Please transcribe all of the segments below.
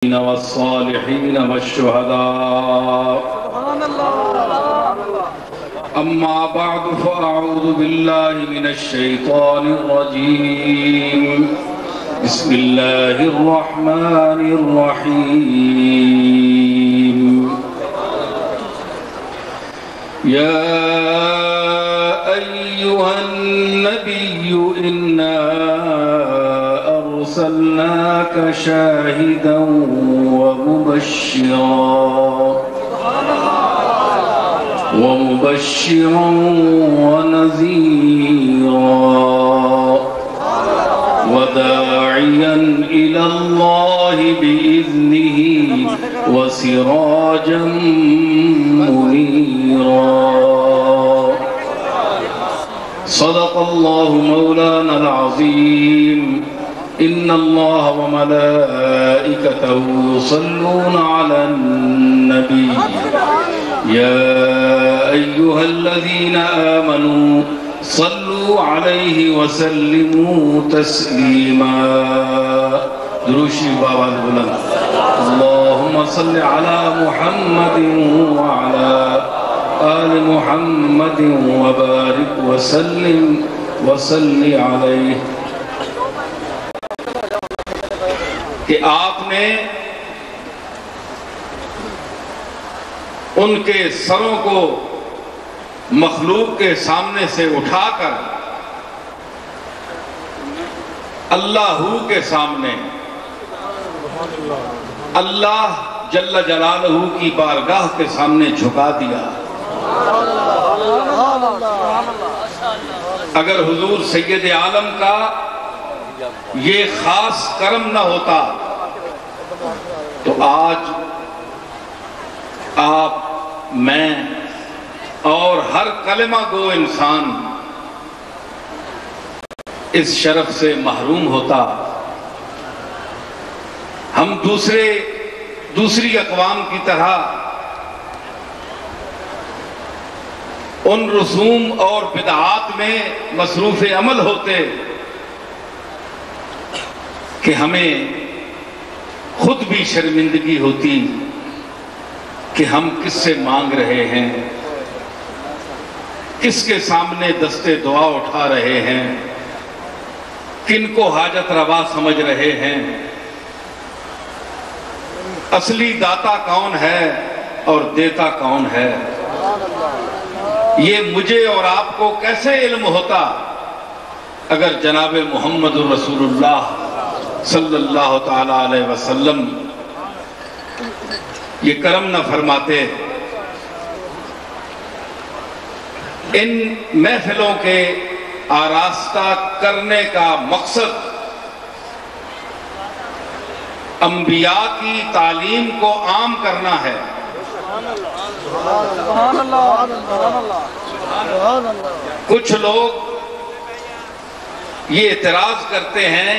والصالحين والشهداء أما بعد فأعوذ بالله من الشيطان الرجيم بسم الله الرحمن الرحيم يا أيها النبي إنا أرسلناك شاهدا ومبشرا ونذيرا وداعيا إلى الله بإذنه وسراجا منيرا صدق الله مولانا العظيم إن الله وملائكته يصلون على النبي يا أيها الذين آمنوا صلوا عليه وسلموا تسليما دروشي بابا البلند اللهم صل على محمد وعلى آل محمد وبارك وسلم وصل عليه کہ آپ نے ان کے سروں کو مخلوق کے سامنے سے اٹھا کر اللہ کے سامنے اللہ جل جلالہ کی بارگاہ کے سامنے جھکا دیا۔ اگر حضور سید عالم کا یہ خاص کرم نہ ہوتا تو آج آپ، میں اور ہر کلمہ گو انسان اس شرف سے محروم ہوتا۔ ہم دوسری اقوام کی طرح ان رسوم اور بدعات میں مصروف عمل ہوتے کہ ہمیں خود بھی شرمندگی ہوتی کہ ہم کس سے مانگ رہے ہیں، کس کے سامنے دستے دعا اٹھا رہے ہیں، کن کو حاجت روا سمجھ رہے ہیں، اصلی داتا کون ہے اور دیتا کون ہے۔ یہ مجھے اور آپ کو کیسے علم ہوتا اگر جناب محمد رسول اللہ صلی اللہ تعالیٰ علیہ وسلم یہ کرم نہ فرماتے۔ ان محفلوں کے آراستہ کرنے کا مقصد انبیاء کی تعلیم کو عام کرنا ہے۔ کچھ لوگ یہ اعتراض کرتے ہیں،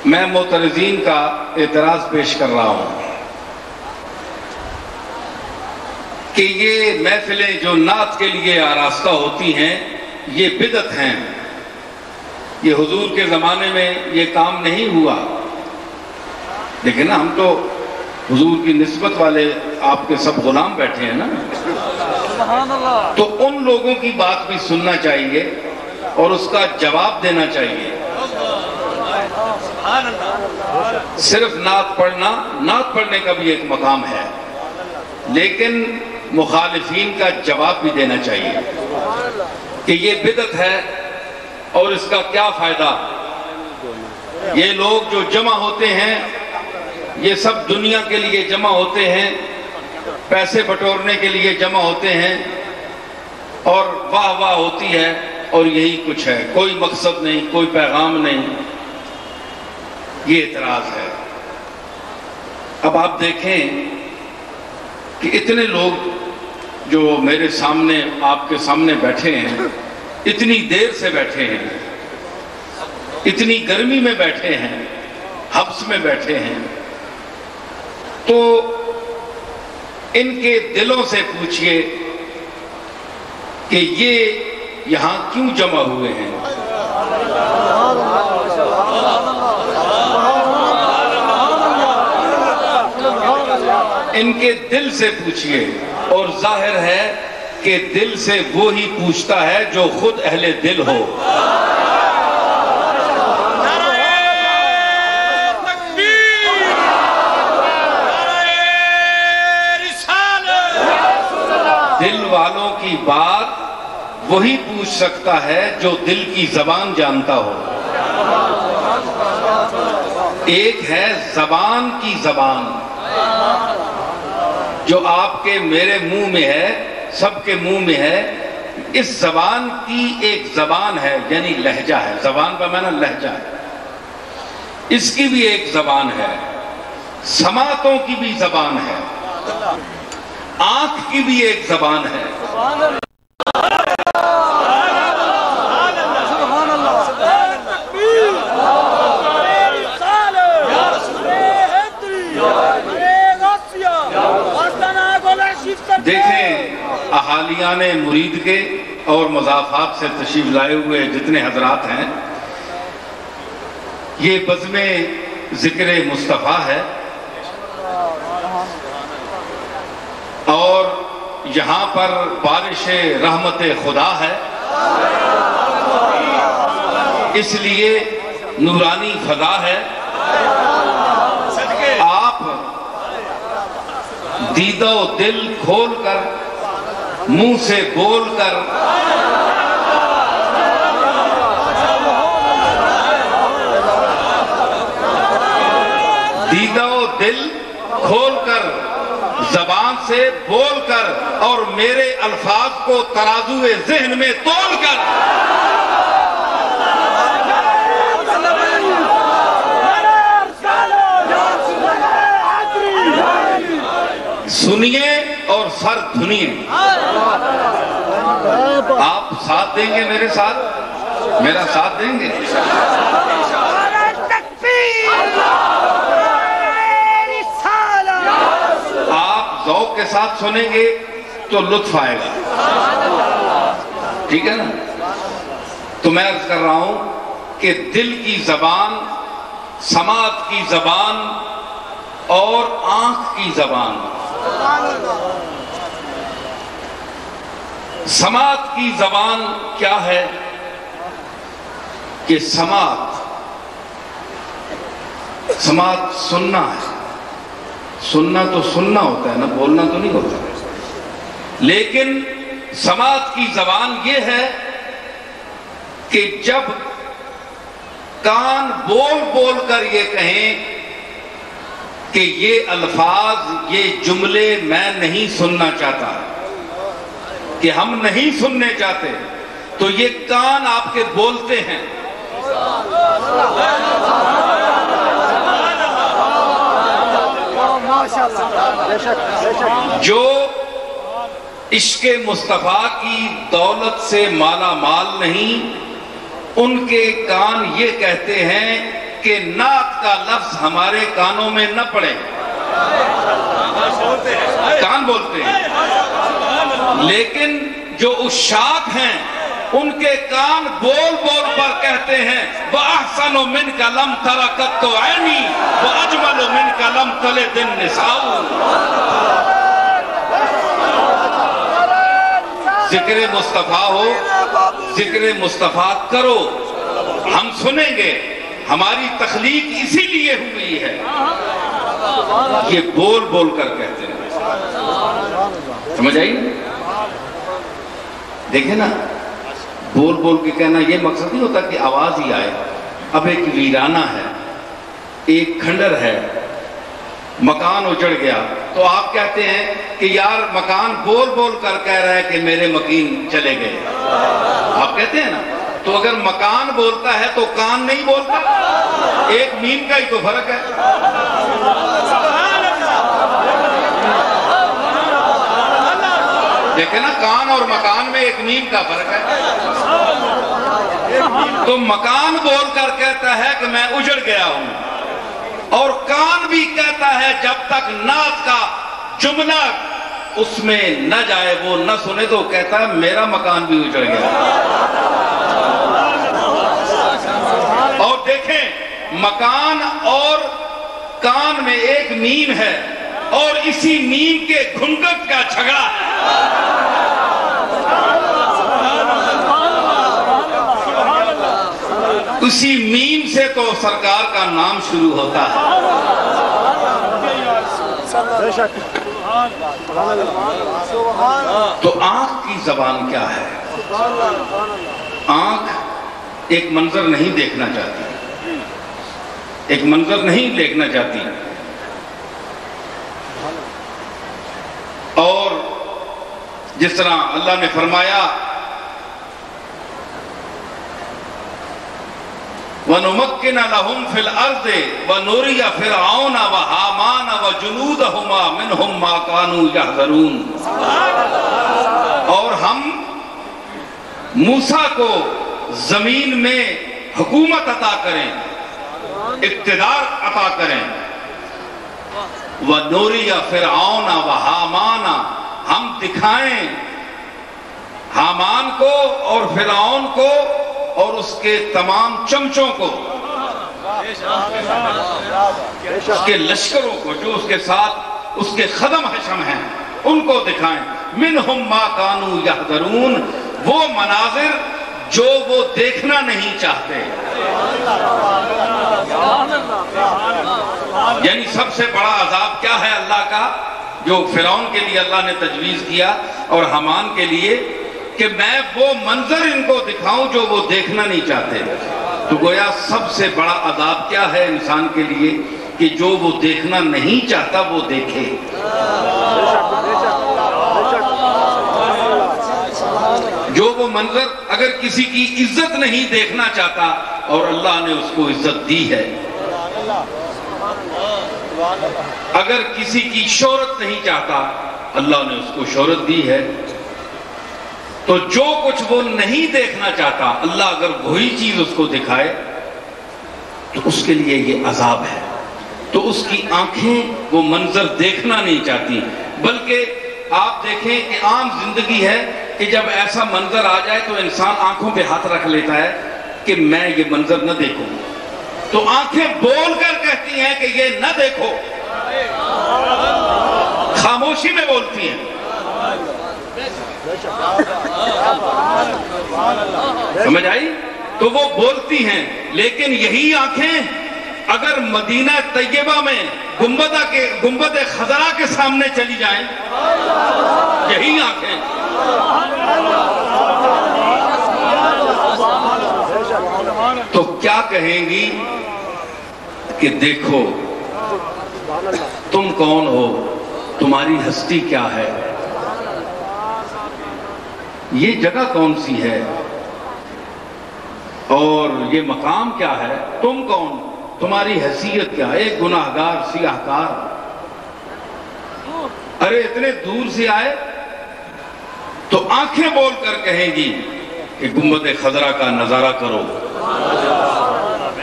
میں معترضین کا اعتراض پیش کر رہا ہوں کہ یہ محفلیں جو نعت کے لیے آراستہ ہوتی ہیں یہ بدعت ہیں، یہ حضور کے زمانے میں یہ کام نہیں ہوا۔ لیکن ہم تو حضور کی نسبت والے آپ کے سب غلام بیٹھے ہیں نا، تو ان لوگوں کی بات بھی سننا چاہیے اور اس کا جواب دینا چاہیے۔ صرف نعت پڑھنے کا بھی ایک مقام ہے، لیکن مخالفین کا جواب بھی دینا چاہیے کہ یہ بدعت ہے اور اس کا کیا فائدہ۔ یہ لوگ جو جمع ہوتے ہیں یہ سب دنیا کے لیے جمع ہوتے ہیں، پیسے بٹورنے کے لیے جمع ہوتے ہیں اور واہ واہ ہوتی ہے اور یہی کچھ ہے، کوئی مقصد نہیں، کوئی پیغام نہیں۔ یہ اعتراض ہے۔ اب آپ دیکھیں کہ اتنے لوگ جو میرے سامنے آپ کے سامنے بیٹھے ہیں، اتنی دیر سے بیٹھے ہیں، اتنی گرمی میں بیٹھے ہیں، حبس میں بیٹھے ہیں، تو ان کے دلوں سے پوچھئے کہ یہ یہاں کیوں جمع ہوئے ہیں؟ ان کے دل سے پوچھئے، اور ظاہر ہے کہ دل سے وہی پوچھتا ہے جو خود اہل دل ہو۔ دل والوں کی بات وہی پوچھ سکتا ہے جو دل کی زبان جانتا ہو۔ ایک ہے زبان کی زبان جو آپ کے میرے منہ میں ہے، سب کے منہ میں ہے۔ اس زبان کی ایک زبان ہے، یعنی لہجہ ہے۔ زبان کا معنی لہجہ ہے۔ اس کی بھی ایک زبان ہے، سماعتوں کی بھی زبان ہے، آنکھ کی بھی ایک زبان ہے۔ دیکھیں احالیان مرید کے اور مضافات سے تشریف لائے ہوئے جتنے حضرات ہیں، یہ بزم ذکر مصطفیٰ ہے، اور یہاں پر بارش رحمت خدا ہے، اس لیے نورانی فضا ہے۔ آپ دیدہ و دل کھول کر، منہ سے بول کر دیدہ و دل کھول کر، زبان سے بول کر، اور میرے الفاظ کو ترازو ذہن میں تول کر سنیے اور سر دھنیے۔ آپ ساتھ دیں گے میرے ساتھ؟ میرا ساتھ دیں گے؟ آپ ذوق کے ساتھ سنیں گے تو لطف آئے گا، ٹھیک ہے نا؟ تو میں عرض کر رہا ہوں کہ دل کی زبان، سماعت کی زبان اور آنکھ کی زبان۔ سماعت کی زبان کیا ہے؟ کہ سماعت سننا ہے۔ سننا تو سننا ہوتا ہے نا، بولنا تو نہیں ہوتا۔ لیکن سماعت کی زبان یہ ہے کہ جب کان بول بول کر یہ کہیں کہ یہ الفاظ، یہ جملے میں نہیں سننا چاہتا، کہ ہم نہیں سننے چاہتے، تو یہ کان آپ کے بولتے ہیں۔ جو عشق مصطفیٰ کی دولت سے مالا مال نہیں، ان کے کان یہ کہتے ہیں کہ نعت کا لفظ ہمارے کانوں میں نہ پڑے۔ کان بولتے ہیں، لیکن جو عشاق ہیں ان کے کان بول بول پر کہتے ہیں وَأَحْسَنُ مِنْكَ لَمْ تَرَ قَطُّ عَيْنِي وَأَجْمَلُ مِنْكَ لَمْ تَلِدِ النِّسَاءُ۔ ذکر مصطفیٰ ہو، ذکر مصطفیٰ کرو، ہم سنیں گے۔ ہماری تخلیق اسی لیے ہوئی ہے، یہ بول بول کر کہتے ہیں۔ سمجھ آئی؟ دیکھیں نا، بول بول کے کہنا یہ مقصد نہیں ہوتا کہ آواز ہی آئے۔ اب ایک ویرانہ ہے، ایک کھنڈر ہے، مکان اجڑ گیا، تو آپ کہتے ہیں کہ یار مکان بول بول کر کہہ رہا ہے کہ میرے مکین چلے گئے، آپ کہتے ہیں نا؟ تو اگر مکان بولتا ہے تو کان نہیں بولتا، ایک میم کا ہی تو فرق ہے۔ دیکھیں نا، کان اور مکان میں ایک میم کا فرق ہے۔ تو مکان بول کر کہتا ہے کہ میں اجڑ گیا ہوں، اور کان بھی کہتا ہے جب تک نعت کا جملہ اس میں نہ جائے، وہ نہ سنے، تو کہتا ہے میرا مکان بھی اجڑ گیا۔ اور دیکھیں، مکان اور کان میں ایک میم ہے، اور اسی نیم کے گھنگٹ کا جھگڑا ہے۔ اسی میم سے تو سرکار کا نام شروع ہوتا ہے۔ تو آنکھ کی زبان کیا ہے؟ آنکھ ایک منظر نہیں دیکھنا چاہتی، ایک منظر نہیں دیکھنا چاہتی، اور جس طرح اللہ نے فرمایا وَنُمَكِّنَ لَهُمْ فِي الْأَرْضِ وَنُرِيَ فِرْعَوْنَ وَحَامَانَ وَجُنُودَهُمَا مِنْهُمْ مَا كَانُوا يَحْذَرُونَ، اور ہم موسیٰ کو زمین میں حکومت عطا کریں، اقتدار عطا کریں، وَنُرِيَ فِرْعَوْنَ وَحَامَانَ، ہم دکھائیں حامان کو اور فرعون کو اور اس کے تمام چمچوں کو، اس کے لشکروں کو جو اس کے ساتھ اس کے خدم حشم ہیں، ان کو دکھائیں۔ منہم ما کانوا یحذرون، وہ مناظر جو وہ دیکھنا نہیں چاہتے۔ یعنی سب سے بڑا عذاب کیا ہے اللہ کا، جو فرعون کے لیے اللہ نے تجویز کیا اور حامان کے لیے، کہ میں وہ منظر ان کو دکھاؤں جو وہ دیکھنا نہیں چاہتے۔ تو گویا سب سے بڑا عذاب کیا ہے انسان کے لیے، کہ جو وہ دیکھنا نہیں چاہتا وہ دیکھے۔ جو وہ منظر اگر کسی کی عزت نہیں دیکھنا چاہتا اور اللہ نے اس کو عزت دی ہے، اگر کسی کی شہرت نہیں چاہتا اللہ نے اس کو شہرت دی ہے، تو جو کچھ وہ نہیں دیکھنا چاہتا اللہ اگر وہی چیز اس کو دکھائے تو اس کے لیے یہ عذاب ہے۔ تو اس کی آنکھیں وہ منظر دیکھنا نہیں چاہتی، بلکہ آپ دیکھیں کہ عام زندگی ہے کہ جب ایسا منظر آ جائے تو انسان آنکھوں پہ ہاتھ رکھ لیتا ہے کہ میں یہ منظر نہ دیکھوں، تو آنکھیں بول کر کہتی ہیں کہ یہ نہ دیکھو، خاموشی میں بولتی ہیں۔ سمجھ آئی؟ تو وہ بولتی ہیں، لیکن یہی آنکھیں اگر مدینہ طیبہ میں گنبد خضرا کے سامنے چلی جائیں، یہی آنکھیں تو کیا کہیں گی کہ دیکھو تم کون ہو، تمہاری ہستی کیا ہے، یہ جگہ کون سی ہے اور یہ مقام کیا ہے، تم کون، تمہاری حیثیت کیا ہے، ایک گناہگار سیاہکار، ارے اتنے دور سے آئے۔ تو آنکھیں بول کر کہیں گی کہ گنبد خضرا کا نظارہ کرو،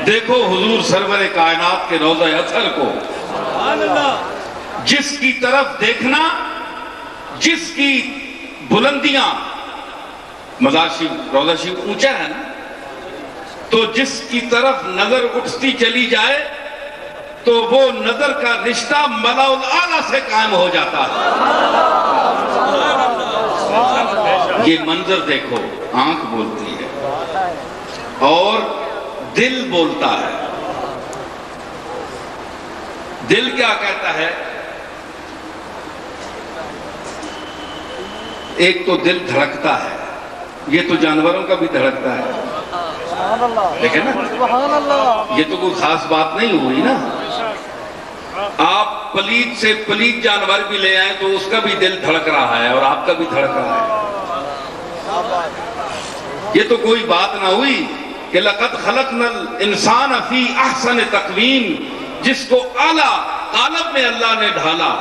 دیکھو حضور سرور کائنات کے روضہ اطہر کو، جس کی طرف دیکھنا، جس کی بلندیاں، مزار شریف روضہ شریف اونچا ہے نا، تو جس کی طرف نظر اٹھتی چلی جائے تو وہ نظر کا رشتہ ملا الاعلیٰ سے قائم ہو جاتا ہے۔ یہ منظر دیکھو، آنکھ بولتی ہے اور دل بولتا ہے۔ دل کیا کہتا ہے؟ ایک تو دل دھڑکتا ہے، یہ تو جانوروں کا بھی دھڑکتا ہے، دیکھیں نا، یہ تو کوئی خاص بات نہیں ہوئی نا۔ آپ پلید سے پلید جانور بھی لے آئیں تو اس کا بھی دل دھڑک رہا ہے اور آپ کا بھی دھڑک رہا ہے۔ یہ تو کوئی بات نہ ہوئی کہ لَقَدْ خَلَقْنَا الْإِنسَانَ فِي أَحْسَنِ تَقْوِيمٍ، جس کو اعلیٰ قالب میں اللہ نے ڈھالا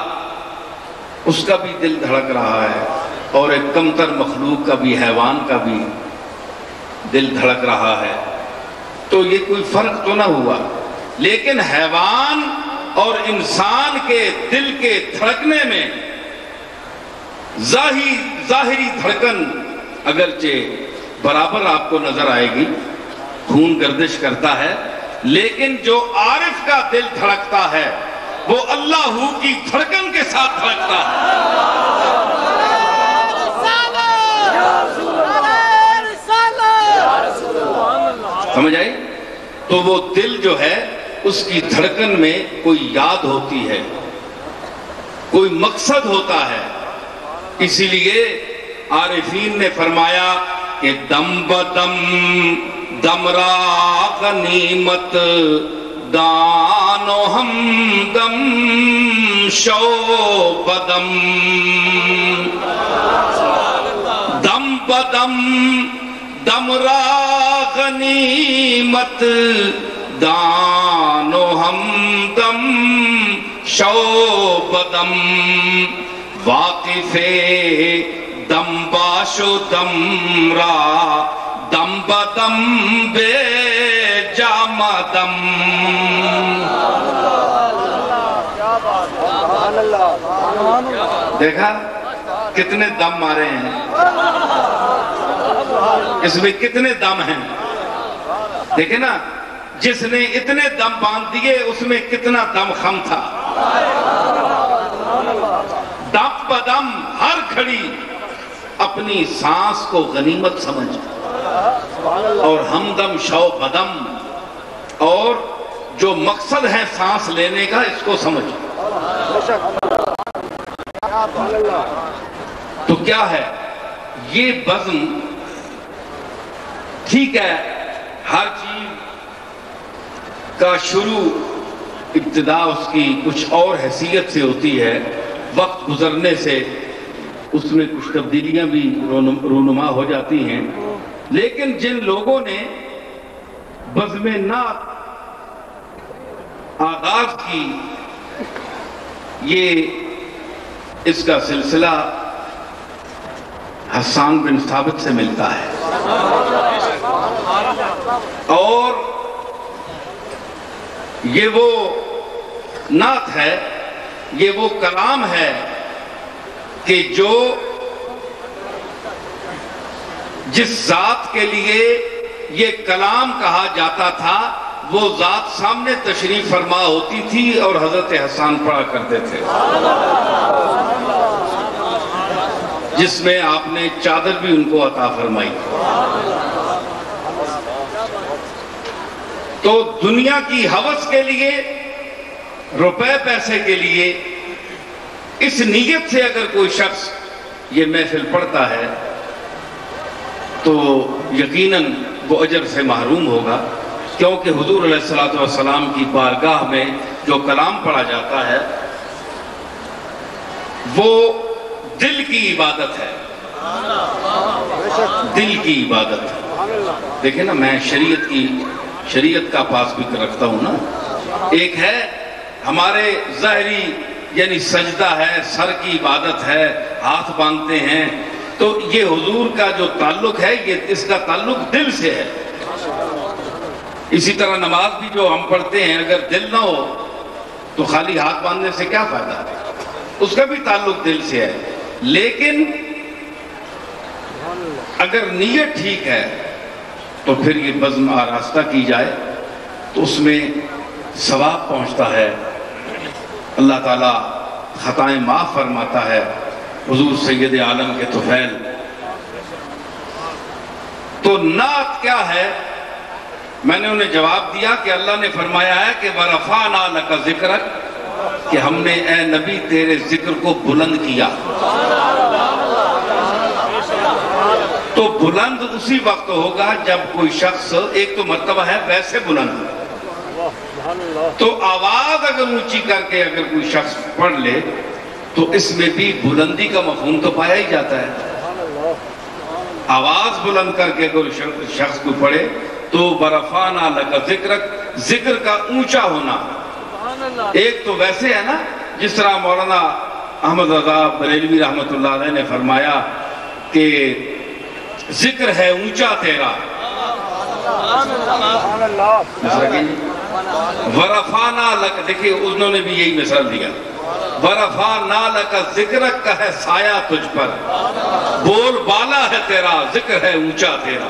اس کا بھی دل دھڑک رہا ہے، اور ایک کمتر مخلوق کا بھی، حیوان کا بھی دل دھڑک رہا ہے۔ تو یہ کوئی فرق تو نہ ہوا، لیکن حیوان اور انسان کے دل کے دھڑکنے میں ظاہری دھڑکن اگرچہ برابر آپ کو نظر آئے گی، خون گردش کرتا ہے، لیکن جو عارف کا دل دھڑکتا ہے وہ اللہ کی دھڑکن کے ساتھ دھڑکتا ہے۔ سمجھ آئی؟ تو وہ دل جو ہے اس کی دھڑکن میں کوئی یاد ہوتی ہے، کوئی مقصد ہوتا ہے۔ اسی لیے عارفین نے فرمایا کہ دم بدم دم را غنیمت دانو ہم دم شو بدم، دم بدم دم را غنیمت دانو ہم دم شو بدم، واقف دم باشو دم را دم بدم بے جام دم۔ دیکھا کتنے دم مارے ہیں، اس میں کتنے دم ہیں۔ دیکھیں نا، جس نے اتنے دم باندھ دیے اس میں کتنا دم خم تھا۔ دم بدم ہر گھڑی اپنی سانس کو غنیمت سمجھ، اور ہمدم شو بدم، اور جو مقصد ہے سانس لینے کا اس کو سمجھ۔ تو کیا ہے یہ بزم؟ ٹھیک ہے، ہر چیز کا شروع ابتدا اس کی کچھ اور حیثیت سے ہوتی ہے، وقت گزرنے سے اس میں کچھ تبدیلیاں بھی رونما ہو جاتی ہیں۔ لیکن جن لوگوں نے بزم نعت آغاز کی، یہ اس کا سلسلہ حسان بن ثابت سے ملتا ہے، اور یہ وہ نعت ہے، یہ وہ کلام ہے کہ جو جس ذات کے لیے یہ کلام کہا جاتا تھا وہ ذات سامنے تشریف فرما ہوتی تھی اور حضرت حسان پڑھا کرتے تھے، جس میں آپ نے چادر بھی ان کو عطا فرمائی۔ تو دنیا کی ہوس کے لیے، روپے پیسے کے لیے، اس نیت سے اگر کوئی شخص یہ محفل پڑھتا ہے تو یقیناً وہ اجر سے محروم ہوگا، کیونکہ حضور علیہ السلام کی بارگاہ میں جو کلام پڑھا جاتا ہے وہ دل کی عبادت ہے، دل کی عبادت ہے۔ دیکھیں نا، میں شریعت کا پاس بھی رکھتا ہوں نا۔ ایک ہے ہمارے ظاہری یعنی سجدہ ہے، سر کی عبادت ہے، ہاتھ باندھتے ہیں، تو یہ حضور کا جو تعلق ہے اس کا تعلق دل سے ہے۔ اسی طرح نماز بھی جو ہم پڑھتے ہیں اگر دل نہ ہو تو خالی ہاتھ باندھنے سے کیا فائدہ ہے؟ اس کا بھی تعلق دل سے ہے۔ لیکن اگر نیت ٹھیک ہے تو پھر یہ بزم آراستہ کی جائے تو اس میں ثواب پہنچتا ہے، اللہ تعالیٰ خطائیں معاف فرماتا ہے۔ حضور سید عالم کے طفیل۔ تو نعت کیا ہے؟ میں نے انہیں جواب دیا کہ اللہ نے فرمایا ہے کہ وَرَفَعْنَا لَكَ ذِكْرَكَ، کہ ہم نے اے نبی تیرے ذکر کو بلند کیا۔ تو بلند اسی وقت ہوگا جب کوئی شخص، ایک تو مرتبہ ہے ویسے بلند، تو آواز اگر اونچی کر کے اگر کوئی شخص پڑھ لے تو اس میں بھی بلندی کا مفہوم تو پایا ہی جاتا ہے۔ آواز بلند کر کے اگر شخص کو پڑھے تو وَرَفَعْنَا لَكَ ذِكْرَكَ، ذکر کا اونچا ہونا۔ ایک تو ویسے ہے نا، جس طرح مولانا احمد رضا بریلوی رحمت اللہ علیہ نے فرمایا کہ ذکر ہے اونچا تیرا، وَرَفَعْنَا لَكَ، دیکھیں انہوں نے بھی یہی مثال دیا، وَرَفَعْنَا لَكَ ذِكْرَكَ کا ہے سایہ تجھ پر، بول بالا ہے تیرا، ذکر ہے اونچا تیرا۔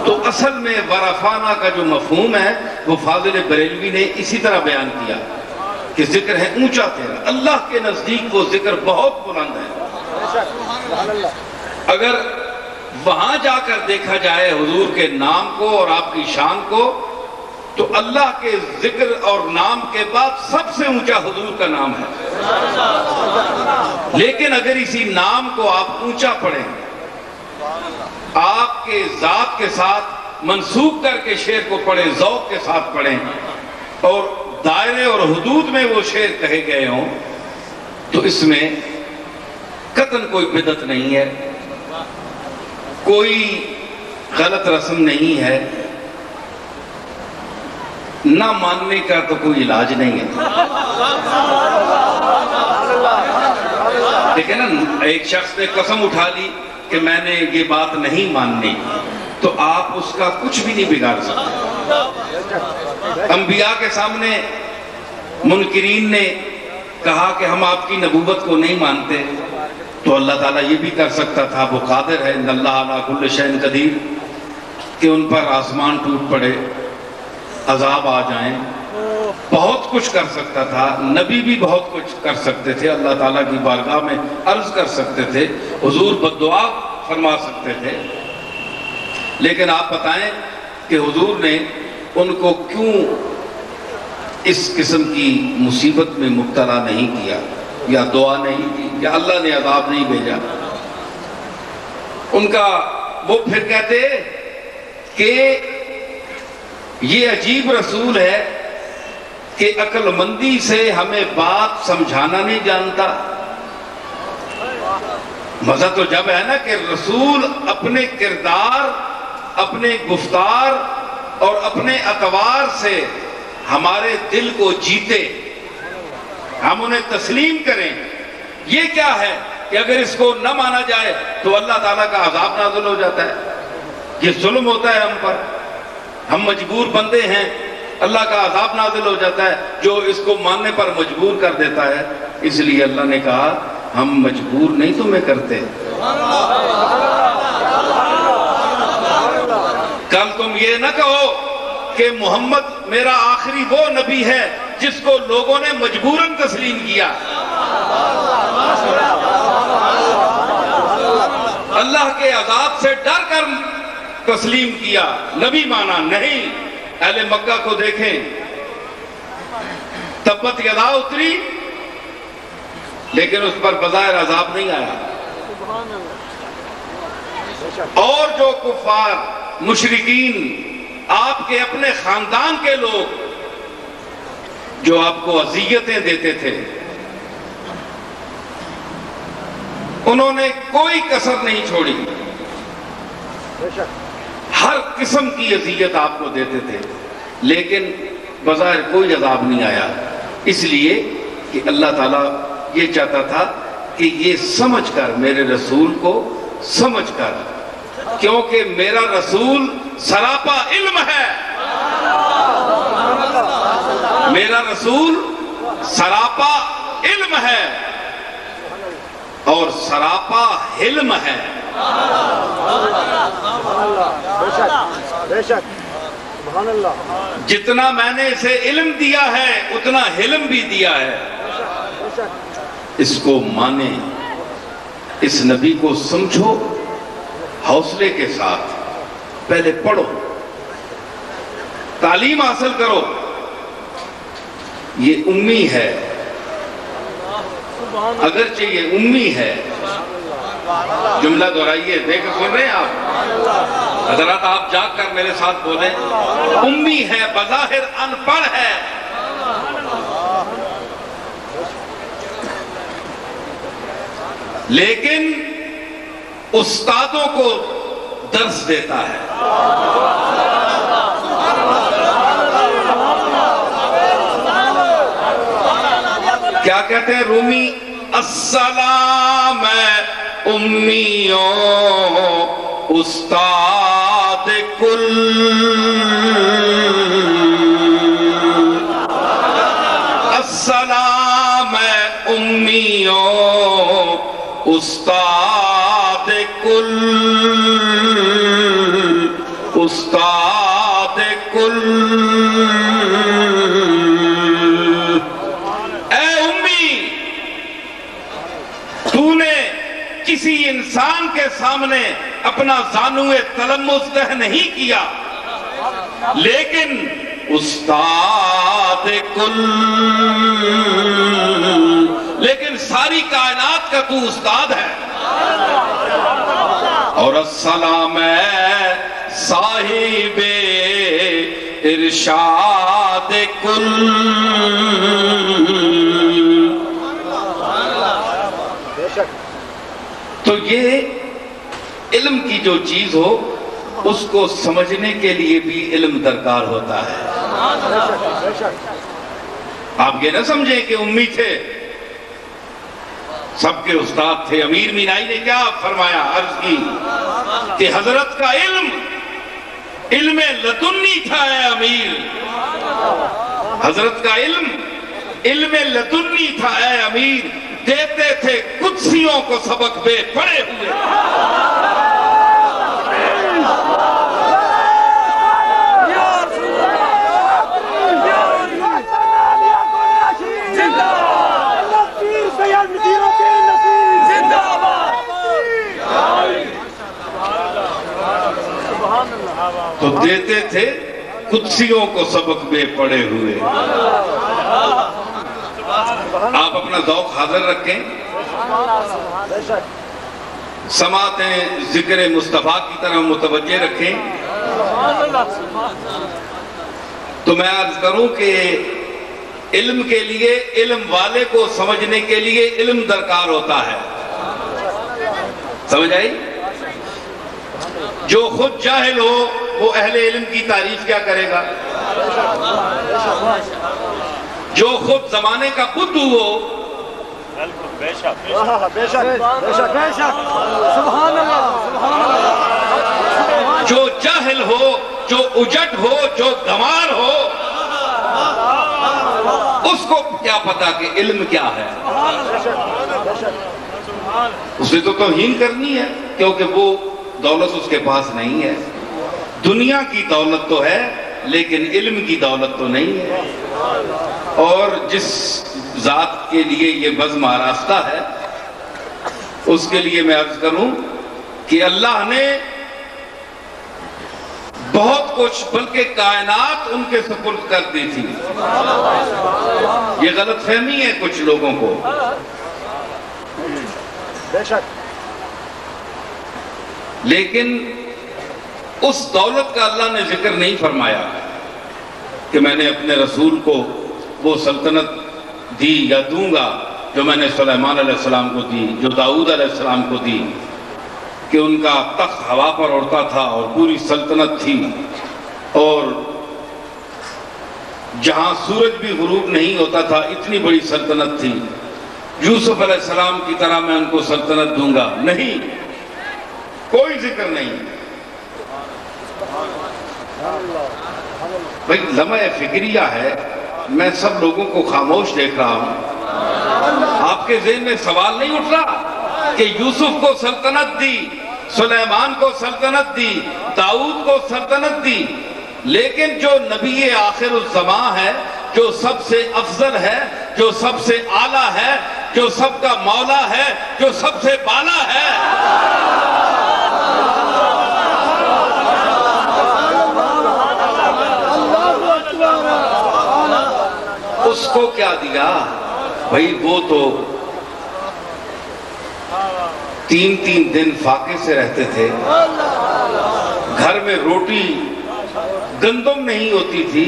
تو اصل میں وَرَفَعْنَا کا جو مفہوم ہے وہ فاضل بریلوی نے اسی طرح بیان کیا کہ ذکر ہے اونچا تیرا، اللہ کے نزدیک وہ ذکر بہت بلند ہے۔ اگر وہاں جا کر دیکھا جائے حضور کے نام کو اور آپ کی شان کو، تو اللہ کے ذکر اور نام کے بعد سب سے اونچا حضور کا نام ہے۔ لیکن اگر اسی نام کو آپ اونچا پڑھیں، آپ کے ذات کے ساتھ منسوب کر کے شعر کو پڑھیں، ذوق کے ساتھ پڑھیں، اور دائرے اور حدود میں وہ شعر کہے گئے ہوں، تو اس میں قطعاً کوئی بدعت نہیں ہے، کوئی غلط رسم نہیں ہے، نہ ماننے کا تو کوئی علاج نہیں ہے۔ دیکھیں نا، ایک شخص نے قسم اٹھا لی کہ میں نے یہ بات نہیں ماننی، تو آپ اس کا کچھ بھی نہیں بگاڑ سکتے۔ انبیاء کے سامنے منکرین نے کہا کہ ہم آپ کی نبوت کو نہیں مانتے، تو اللہ تعالیٰ یہ بھی کر سکتا تھا، وہ قادر ہے، ان اللہ علی کل شیء قدیر، کہ ان پر آسمان ٹوٹ پڑے، عذاب آ جائیں، بہت کچھ کر سکتا تھا۔ نبی بھی بہت کچھ کر سکتے تھے، اللہ تعالیٰ کی بارگاہ میں عرض کر سکتے تھے، حضور بددعا فرما سکتے تھے، لیکن آپ بتائیں کہ حضور نے ان کو کیوں اس قسم کی مصیبت میں مبتلا نہیں کیا، یا دعا نہیں کی، یا اللہ نے عذاب نہیں بھیجا؟ ان کا وہ پھر کہتے کہ یہ عجیب رسول ہے کہ عقل مندی سے ہمیں بات سمجھانا نہیں جانتا۔ مزہ تو جب ہے نا کہ رسول اپنے کردار، اپنے گفتار اور اپنے اطوار سے ہمارے دل کو جیتے، ہم انہیں تسلیم کریں۔ یہ کیا ہے کہ اگر اس کو نہ مانا جائے تو اللہ تعالیٰ کا عذاب نازل ہو جاتا ہے، یہ ظلم ہوتا ہے ہم پر، ہم مجبور بندے ہیں، اللہ کا عذاب نازل ہو جاتا ہے جو اس کو ماننے پر مجبور کر دیتا ہے۔ اس لیے اللہ نے کہا ہم مجبور نہیں تمہیں کرتے، کل تم یہ نہ کہو کہ محمد میرا آخری وہ نبی ہے جس کو لوگوں نے مجبوراً تسلیم کیا۔ اللہ کے عذاب سے ڈر کر تسلیم کیا، نبی مانا نہیں۔ اہل مکہ کو دیکھیں، تبت یدا اتری لیکن اس پر بظاہر عذاب نہیں آیا، اور جو کفار مشرکین آپ کے اپنے خاندان کے لوگ جو آپ کو اذیتیں دیتے تھے، انہوں نے کوئی کسر نہیں چھوڑی، ہر قسم کی اذیت آپ کو دیتے تھے، لیکن بظاہر کوئی عذاب نہیں آیا، اس لیے کہ اللہ تعالیٰ یہ چاہتا تھا کہ یہ سمجھ کر، میرے رسول کو سمجھ کر، کیونکہ میرا رسول سراپا علم ہے، میرا رسول سراپا علم ہے اور سراپا حلم ہے۔ جتنا میں نے اسے علم دیا ہے اتنا حلم بھی دیا ہے، اس کو مانے، اس نبی کو سمجھو، حوصلے کے ساتھ پہلے پڑھو، تعلیم حاصل کرو۔ یہ امی ہے، اگرچہ یہ امی ہے، جملہ دہرائیے، دیکھ سن رہے ہیں آپ حضرات، آپ جاگ کر میرے ساتھ بولیں، امی ہے، بظاہر ان پڑھ ہے، لیکن استادوں کو درس دیتا ہے۔ کیا کہتے ہیں رومی؟ السلام امیوں استاد کل، السلام امیوں استاد کل، استاد کل، انسان کے سامنے اپنا زانوئے تلمس دہ نہیں کیا، لیکن استاد کل، لیکن ساری کائنات کا تو استاد ہے۔ اور السلام صاحب ارشاد کل، تو یہ علم کی جو چیز ہو اس کو سمجھنے کے لیے بھی علم درکار ہوتا ہے۔ آپ یہ نہ سمجھیں کہ امی تھے، سب کے استاد تھے۔ امیر مینائی نے کیا فرمایا، عرض کی کہ حضرت کا علم لدنی تھا اے امیر، حضرت کا علم لدنی تھا اے امیر، دیتے تھے قدسیوں کو سبق بے پڑے ہوئے۔ تو دیتے تھے قدسیوں کو سبق بے پڑے ہوئے۔ آپ اپنا ذوق حاضر رکھیں، سماعتیں ذکر مصطفیٰ کی طرح متوجہ رکھیں۔ تو میں عرض کروں کہ علم کے لیے، علم والے کو سمجھنے کے لیے علم درکار ہوتا ہے۔ سمجھ آئی؟ جو خود جاہل ہو وہ اہل علم کی تعریف کیا کرے گا؟ جو خود زمانے کا بدھو ہو، بے شک بے شک سبحان اللہ، جو جاہل ہو، جو اجٹ ہو، جو گنوار ہو، اس کو کیا پتا کہ علم کیا ہے؟ اسے تو توہین کرنی ہے، کیونکہ وہ دولت اس کے پاس نہیں ہے۔ دنیا کی دولت تو ہے لیکن علم کی دولت تو نہیں ہے۔ اور جس ذات کے لیے یہ بزم آراستہ ہے، اس کے لیے میں عرض کروں کہ اللہ نے بہت کچھ، بلکہ کائنات ان کے سپرد کر دی تھی۔ یہ غلط فہمی ہے کچھ لوگوں کو۔ لیکن اس دولت کا اللہ نے ذکر نہیں فرمایا کہ میں نے اپنے رسول کو وہ سلطنت دی یا دوں گا جو میں نے سلیمان علیہ السلام کو دی، جو داؤد علیہ السلام کو دی، کہ ان کا تخت ہوا پر اڑتا تھا اور پوری سلطنت تھی، اور جہاں سورج بھی غروب نہیں ہوتا تھا اتنی بڑی سلطنت تھی۔ یوسف علیہ السلام کی طرح میں ان کو سلطنت دوں گا، نہیں، کوئی ذکر نہیں۔ بھئی لمحہ فکریہ ہے، میں سب لوگوں کو خاموش دیکھ رہا ہوں۔ آپ کے ذہن میں سوال نہیں اٹھ رہا کہ یوسف کو سلطنت دی، سلیمان کو سلطنت دی، داؤد کو سلطنت دی، لیکن جو نبی آخر الزمان ہے، جو سب سے افضل ہے، جو سب سے اعلیٰ ہے، جو سب کا مولا ہے، جو سب سے بالا ہے، اس کو کیا دیا؟ بھئی وہ تو 3 دن فاقے سے رہتے تھے، گھر میں روٹی گندم نہیں ہوتی تھی،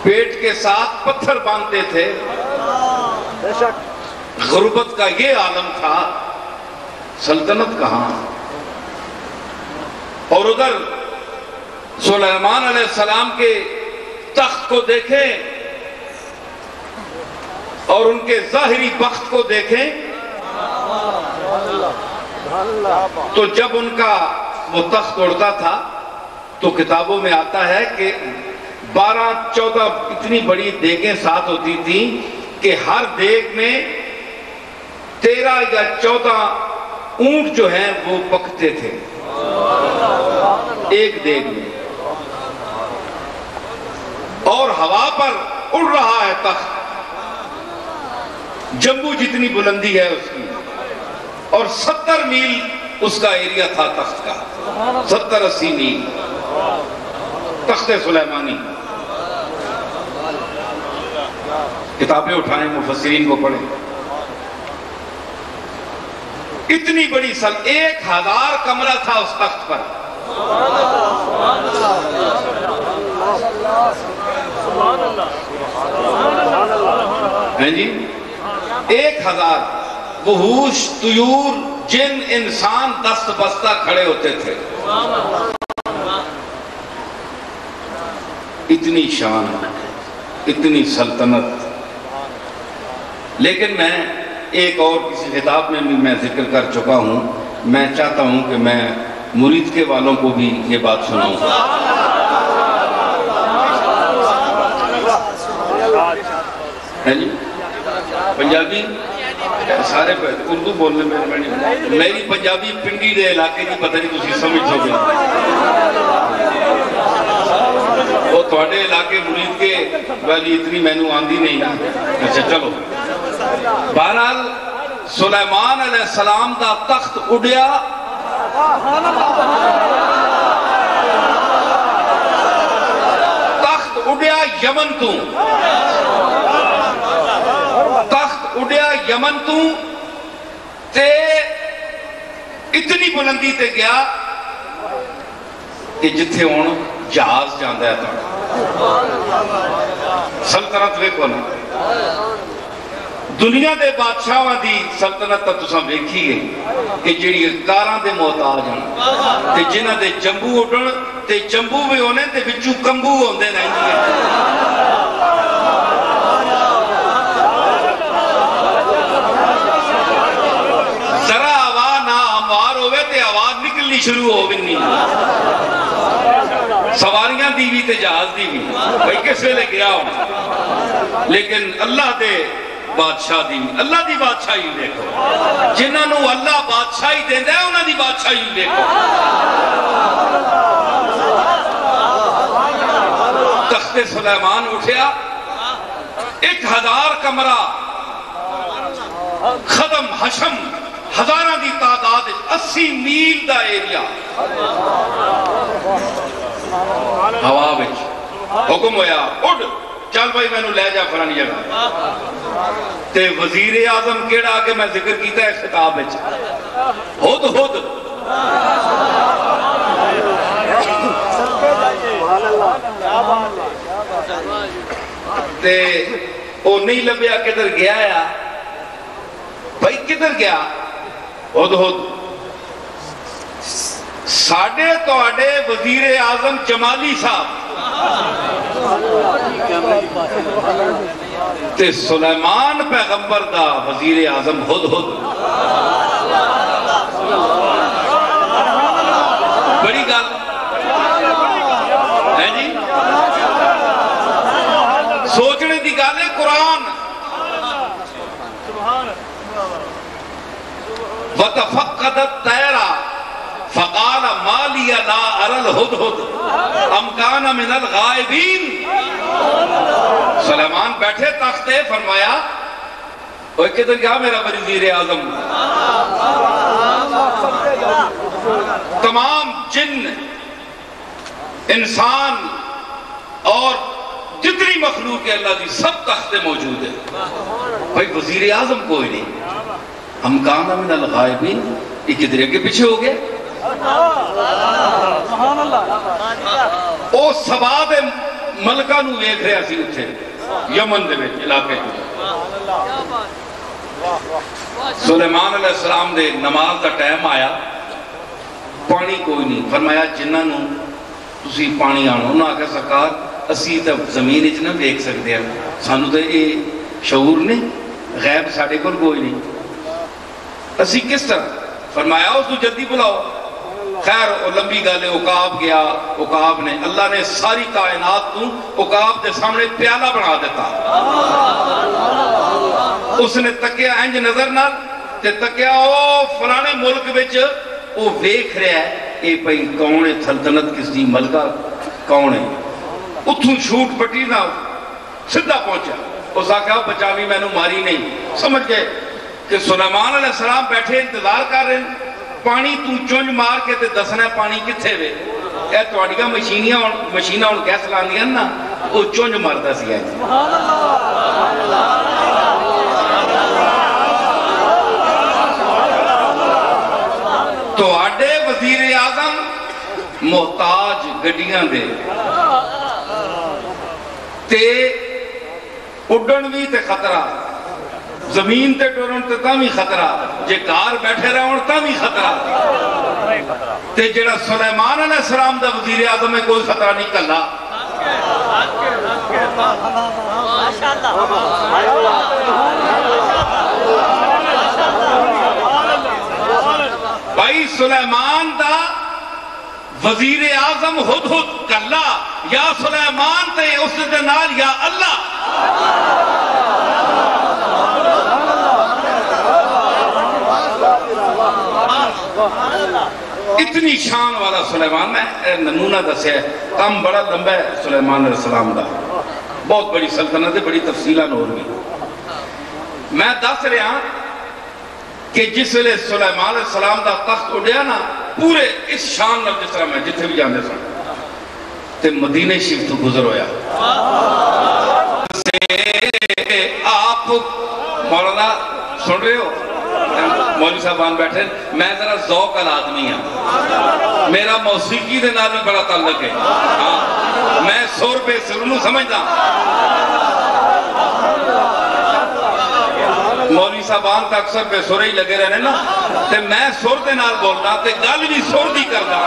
پیٹ کے ساتھ پتھر باندھتے تھے، غربت کا یہ عالم تھا، سلطنت کہاں؟ اور ادھر سلیمان علیہ السلام کے تخت کو دیکھیں اور ان کے ظاہری بخت کو دیکھیں تو جب ان کا وہ تخت اڑتا تھا تو کتابوں میں آتا ہے کہ 12-14 اتنی بڑی دیگیں ساتھ ہوتی تھیں کہ ہر دیگ میں 13 یا 14 اونٹ جو ہیں وہ پکتے تھے ایک دیگ میں، اور ہوا پر اڑ رہا ہے تخت، جمبو جتنی بلندی ہے اس کی، اور 70 میل اس کا ایریا تھا تخت کا، 70-80 میل تخت سلیمانی۔ کتابیں اٹھائیں، مفسرین کو پڑھیں، اتنی بڑی 1000 کمرہ تھا اس تخت پر۔ ہیں جی 1000 وحوش، طیور، جن، انسان دست بستہ کھڑے ہوتے تھے۔ اتنی شان، اتنی سلطنت۔ لیکن میں ایک اور کسی خطاب میں بھی میں ذکر کر چکا ہوں، میں چاہتا ہوں کہ میں مرید کے والوں کو بھی یہ بات سناؤں۔ ہے جی پنجابی سارے اردو بولنے میں میری پنجابی پنڈی دے علاقے کی پتہ نہیں تسی سمجھ سو گے، وہ تھوڑے علاقے مرید کے والی اتنی مینو آندھی نہیں نا۔ اچھا چلو، بہرحال سلیمان علیہ السلام دا تخت اڑیا، تخت اڑیا یمن تو، تخت اڑیا یمن تو تے اتنی بلندی تے گیا کہ جتھے ہون جہاز جاندہ ہے تھا۔ سلطنت ویکھو نا، دنیا دے بادشاہاں دی سلطنت تا تساں ویکھی ہے کہ جڑی کاراں دے محتاج ہیں تے جنہاں دے جمبو اڈن تے جمبو بھی ہونے تے وچوں کمبو ہوندے نہیں۔ ذرا ہوا نہ ہموار ہوئے تے آواز نکلنی شروع ہو بھی نہیں، سواریاں دی بھی تے جہاز دی بھی، بھائی کس ویلے گیا ہونا۔ لیکن اللہ دے بادشاہ دی، اللہ دی بادشاہی دیکھو، جنہاں نو اللہ بادشاہی دیندہ ہے انہاں دی بادشاہی دیکھو۔ تخت سلیمان اٹھیا، 1000 کمرہ، خدم حشم، ہزاراں دی تعداد، 80 میل دا ایریا، ہوا بچ حکم ہویا اڑ، چل بھائی میں نو لے جا فلانی جگہ۔ تے وزیر اعظم کیڑا آگے میں ذکر کیتا ہے خطاب بچ، ہد ہد، تے او نہیں لبیا کدھر گیا ہے، بھائی کدھر گیا؟ ہد ہد ساڑھے توڑے وزیر اعظم جمالی صاحب تے سلیمان پیغمبر دا وزیر اعظم ہد ہد، بڑی گل ہے جی، سوچنے دی گل ہے۔ قرآن وَتَفَقَّدَ الطَّيْرَ فَقَالَ مَا لِيَ لَا أَرَى الْهُدْهُدْ أَمْ كَانَ مِنَ الْغَائِبِينَ۔ سلیمان بیٹھے تختے، فرمایا اوہ کدھر گیا میرا وزیر اعظم؟ تمام جن، انسان اور جتنی مخلوق ہے اللہ دی سب تختے موجود ہیں، بھائی وزیر اعظم کوئی نہیں۔ ہم کانا من الغائبین، یہ کدھر کے پیچھے ہو گئے؟ او سباب ملکہ نو ایک رہا سی اتھے یمن دے میں علاقے کو۔ سلیمان علیہ السلام دے نماز دا ٹائم آیا، پانی کوئی نہیں، فرمایا جنہاں نو تسی پانی آنو، انہوں نے آگے سرکار اسی تا زمین اچنا دیکھ سکتے ہیں، سانو تے یہ شعور نہیں، غیب ساڑھے کو کوئی نہیں، اسی کس طرح؟ فرمایا اس کو جلدی بلاؤ۔ خیر وہ لمبی گالے عقاب گیا، عقاب نے، اللہ نے ساری کائنات تو عقاب دے سامنے پیالہ بنا دیتا، اس نے تکیا انج نظر نال تے تکیا او فلانے ملک بچ وہ ویکھ رہا ہے اے پئی کون ہے سلطنت کس دی ملکہ کون ہے، اتھوں چھوٹ پٹی نہ سدھا پہنچا، اس آکھا بچاوی میں نو ماری نہیں، سمجھ گئے کہ سلیمان علیہ السلام بیٹھے انتظار کر رہے ہیں پانی تو چونج مار کے تے دسنا ہے پانی کتھے وے اے تواڈیاں مشیناں ہن گیس لاندیاں نا او چونج ماردا سی ہے سبحان اللہ تواڈے وزیر اعظم محتاج گڈیاں دے تے اڈن بھی تے خطرہ زمین تے ٹورن تے تاں بھی خطرہ جے کار بیٹھے رہن تاں بھی خطرہ تے جڑا سلیمان علیہ السلام دا وزیر اعظم ہے کوئی خطرہ نہیں کلا بھائی سلیمان دا وزیر اعظم ہدہد کلا یا سلیمان تے اس دے نال یا اللہ اتنی شان والا سلیمان میں نمونہ دسے ہے کم بڑا لمبا ہے سلیمان علیہ السلام دا بہت بڑی سلطنت ہے بڑی تفصیلہ نور بھی میں دس رہا کہ جس لئے سلیمان علیہ السلام دا تخت اڑیا نا پورے اس شان نال جس طرح میں جتنے بھی جاندے سن تے مدینہ شریف تو گزر ہویا سے آپ مولانا سن رہے ہو مولوی صاحبان بیٹھے میں ذرا ذوق الادمی ہوں میرا موسیقی دے نال بھی بڑا تعلق ہے میں سور پہ سرونو سمجھتا مولوی صاحبان تا اکثر پہ سورے ہی لگے رہنے نا تے میں سور دے نال بولنا تے گل بھی سور دی کرنا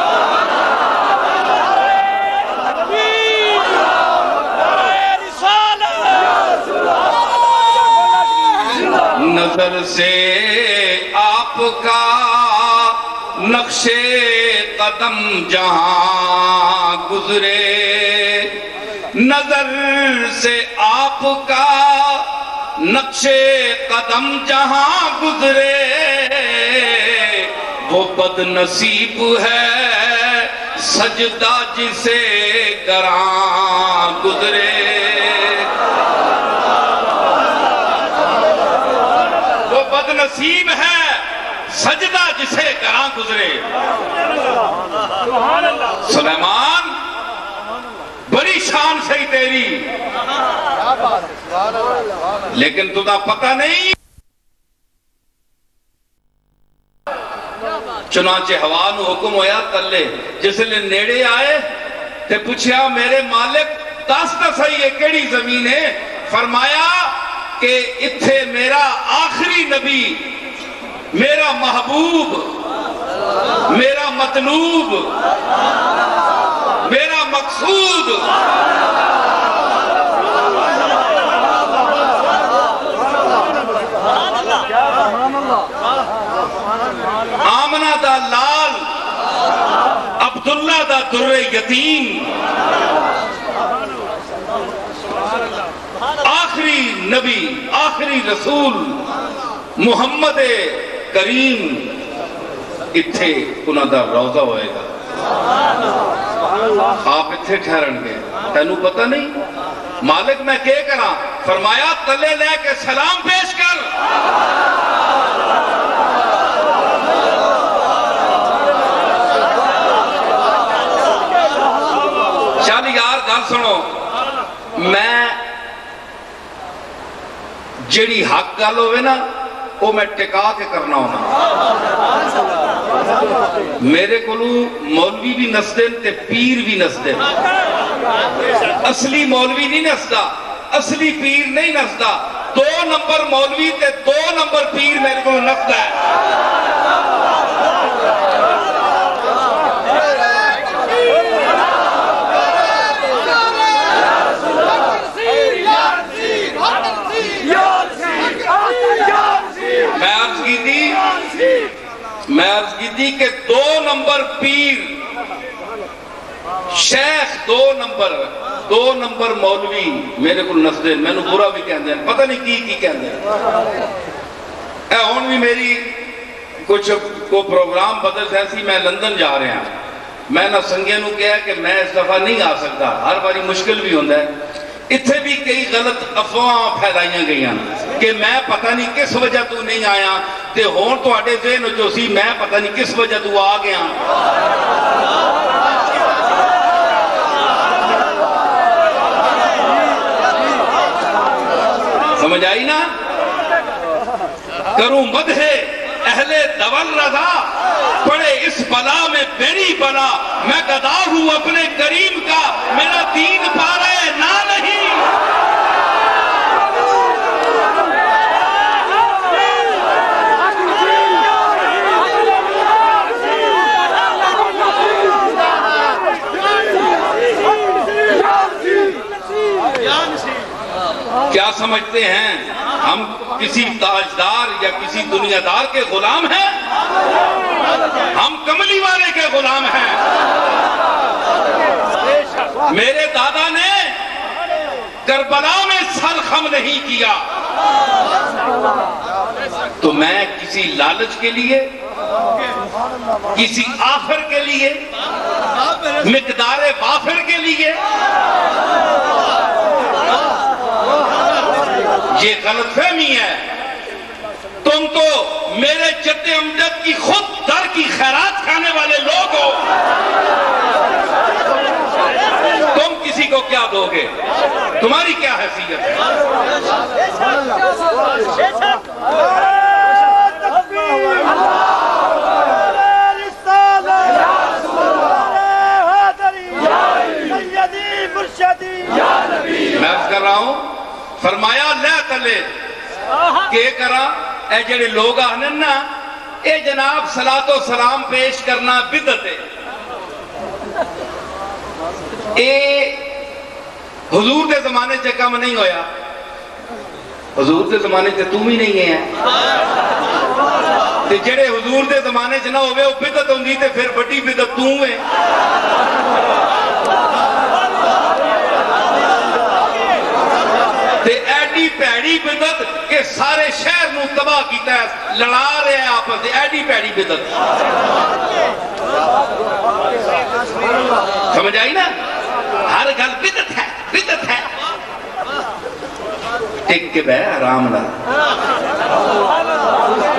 نظر سے آپ کا نقش قدم جہاں گزرے نظر سے آپ کا نقش قدم جہاں گزرے وہ بد نصیب ہے سجدہ جسے گراں گزرے نصیب ہے سجدہ جسے گراں گزرے سلیمان بڑی شان سے ہی تیری لیکن تُدھا پتہ نہیں چنانچہ ہوا نو حکم ہویا تلے جس لئے نیڑے آئے تے پوچھیا میرے مالک داستا صحیح ہے کیڑی زمین ہے فرمایا کہ اتھے میرا آخری نبی میرا محبوب میرا مطلوب میرا مقصود آمنہ دا لال عبداللہ دا در یتیم آخری نبی آخری رسول محمد کریم اتھے انہاں دا روزہ ہوئے گا آپ اتھے ٹھہرن گے تینوں پتہ نہیں مالک میں کہے کرا فرمایا تلے لے کے سلام پیش کر چل یار گل سنو میں جیڑی حق گل ہوئے نا وہ میں ٹکا کے کرنا ہونا میرے کولو مولوی بھی نسدن تے پیر بھی نسدن اصلی مولوی نہیں نسدا اصلی پیر نہیں نسدا 2 نمبر مولوی تے 2 نمبر پیر میرے کولو نسدا ہے میں عرض کی تھی کہ 2 نمبر پیر شیخ 2 نمبر مولوی میرے کو نسدے میں نے برا بھی کہندے ہیں پتہ نہیں کی کہندے ہیں اے ہون بھی میری کچھ کو پروگرام بدل جیسی میں لندن جا رہے ہیں میں نہ سنگے نو کہا کہ میں اس دفعہ نہیں آ سکتا ہر باری مشکل بھی ہوندہ ہے اتھے بھی کئی غلط افواہ پھیلائیاں گئی ہیں کہ میں پتہ نہیں کس وجہ تو نہیں آیا تے ہون تو آڑے ذہن جو سی میں پتہ نہیں کس وجہ تو آ گیا سمجھ آئی نا کروں مدح اہل دول رضا پڑے اس بلا میں میری بلا میں گدا ہوں اپنے کریم کا میرا دین پا رہے نہ نہیں کیا سمجھتے ہیں ہم کسی تاجدار یا کسی دنیا دار کے غلام ہیں ہم کملی والے کے غلام ہیں میرے دادا نے کربلا میں سر خم نہیں کیا تو میں کسی لالچ کے لیے کسی آخر کے لیے مقدار وافر کے لیے یہ غلط فہمی ہے تم تو میرے جد امجد کی خود در کی خیرات کھانے والے لوگ ہو تم کسی کو کیا دو گے تمہاری کیا حیثیت ہے میں عرض کر رہا ہوں فرمایا لے تلے کہ کرا اے جڑے لوگ آنن نا اے جناب صلاۃ و سلام پیش کرنا بدعت ہے اے حضور دے زمانے سے کم نہیں ہویا حضور دے زمانے سے تم ہی نہیں ہے تے جڑے حضور دے زمانے سے نہ ہوئے وہ بدعت ہوندی تے پھر بڑی بدعت تم ہے تے ایڈی پیڑی بدعت کہ سارے شہر نو تباہ کیتا ہے لڑا رہے ہیں آپس دے ایڈی پیڑی بدعت سمجھ آئی نا ہر گل بدعت ہے ٹک کے بے آرام نہ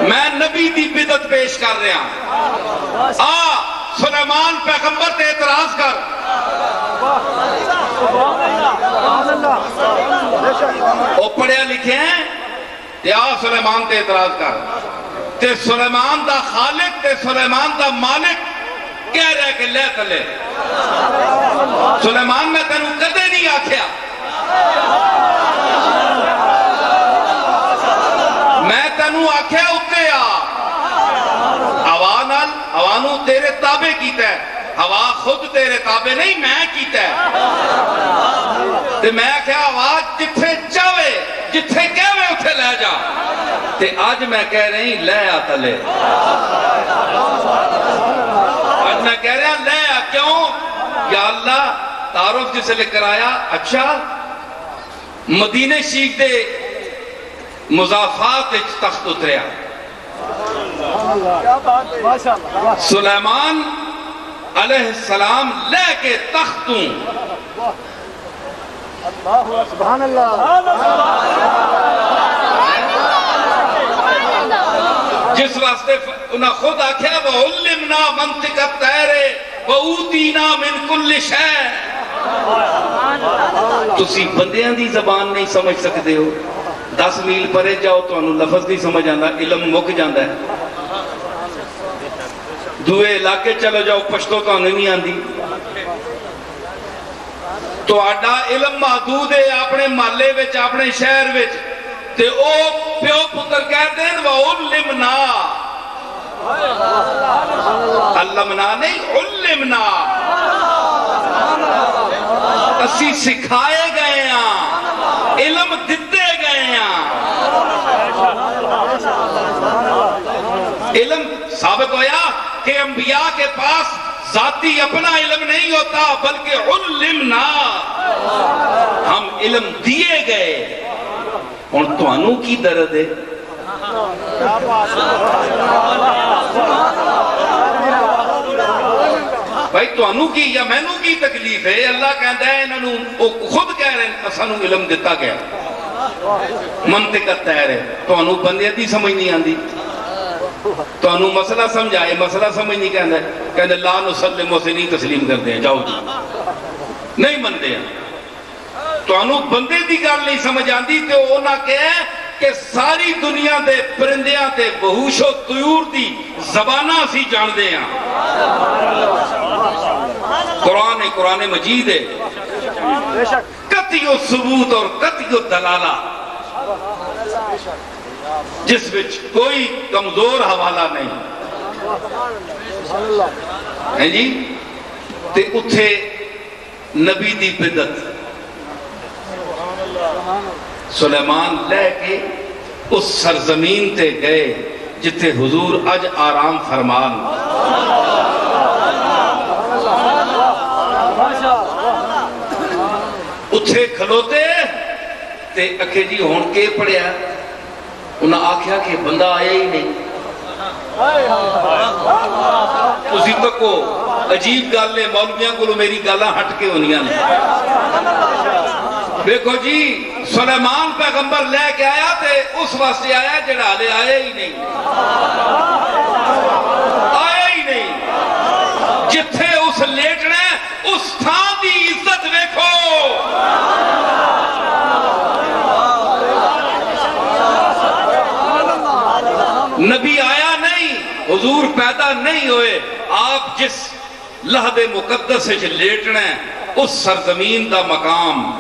میں نبی دی بدعت پیش کر رہا سلیمان پیغمبر تے اعتراض کر وہ پڑھے لکھے ہیں تے سلیمان تے اعتراض کر تے سلیمان دا خالق تے سلیمان دا مالک کہہ رہے کہ لے تلے سلیمان میں تنو کدے نہیں آکھیا میں تنو آکھیا اتے ہوانو تیرے تابع کیتا ہے ہوا خود تیرے تابع نہیں میں کیتا ہے تے میں کہا آواز جتھے چاہے جتھے کہوے اتھے لے جا تے آج میں کہہ رہی لے آتا لے آج میں کہہ رہا لے آ کیوں یا اللہ تعارف جسے لے کر آیا اچھا مدینہ شیخ دے مضافات تخت اتریا سلیمان علیہ السلام لے کے تختوں سبحان اللہ جس واسطے انہاں خود آکھیا وَعُلِّمْنَا مَنْتِقَ الطَّيْرِ وَأُوتِينَا مِنْ كُلِّ شَيْءٍ تسی بندیاں دی زبان نہیں سمجھ سکتے ہو 10 میل پرے جاؤ تو انہوں لفظ نہیں سمجھ آندا علم مک جاندہ ہے دوئے علاقے چلو جاؤ پشتو تو انہوں نہیں آندی تو آڈا علم محدود ہے اپنے محلے وچ اپنے شہر وچ تے او پیو پتر کہتے ہیں وَعُلِّمْنَا علمنا نہیں علمنا اسی سکھائے گئے ہیں علم دیتے گئے ہیں علم ثابت ہویا کہ انبیاء کے پاس ذاتی اپنا علم نہیں ہوتا بلکہ علمنا ہم علم دیے گئے اور توانوں کی درد ہے بھائی توانوں کی یا مینوں کی تکلیف ہے اللہ کہتا ہے انہوں خود کہہ رہے ہیں اسانوں علم دیتا گیا منطقت تیر ہے تو انہوں بندے دی سمجھ نہیں آن دی تو انہوں مسئلہ سمجھائے مسئلہ سمجھ نہیں کہنے لا نسلم سے نہیں تسلیم کر دیں جاؤ جی نہیں من دے تو انہوں بندے دی گال نہیں سمجھ آن دی تو وہ نہ کہے کہ ساری دنیا دے پرندیاں تے بہوش و طیور دی زبانہ سی جان دے ہیں قرآن مجید ہے قطعی و ثبوت اور قطعی و دلالہ جس وچ کوئی کمزور حوالہ نہیں ہے جی تے اتھے نبی دی بدت سلیمان لے کے اس سرزمین تے گئے جتے حضور اج آرام فرمان اتھے کھلوتے تے اکھے جی ہون کے پڑیا انہاں آکھیا کہ بندہ آیا ہی نہیں اسی تک کو عجیب گالے مولویاں کو میری گالاں ہٹ کے ہونیاں دیکھو جی سلیمان پیغمبر لے کے آیا تے اس واسطے آیا جڑا لے آیا ہی نہیں جتھے اس لیٹنے اس تھان دی عزت دیکھو نبی آیا نہیں حضور پیدا نہیں ہوئے آپ جس لحد مقدس سے لیٹنے اس سرزمین دا مقام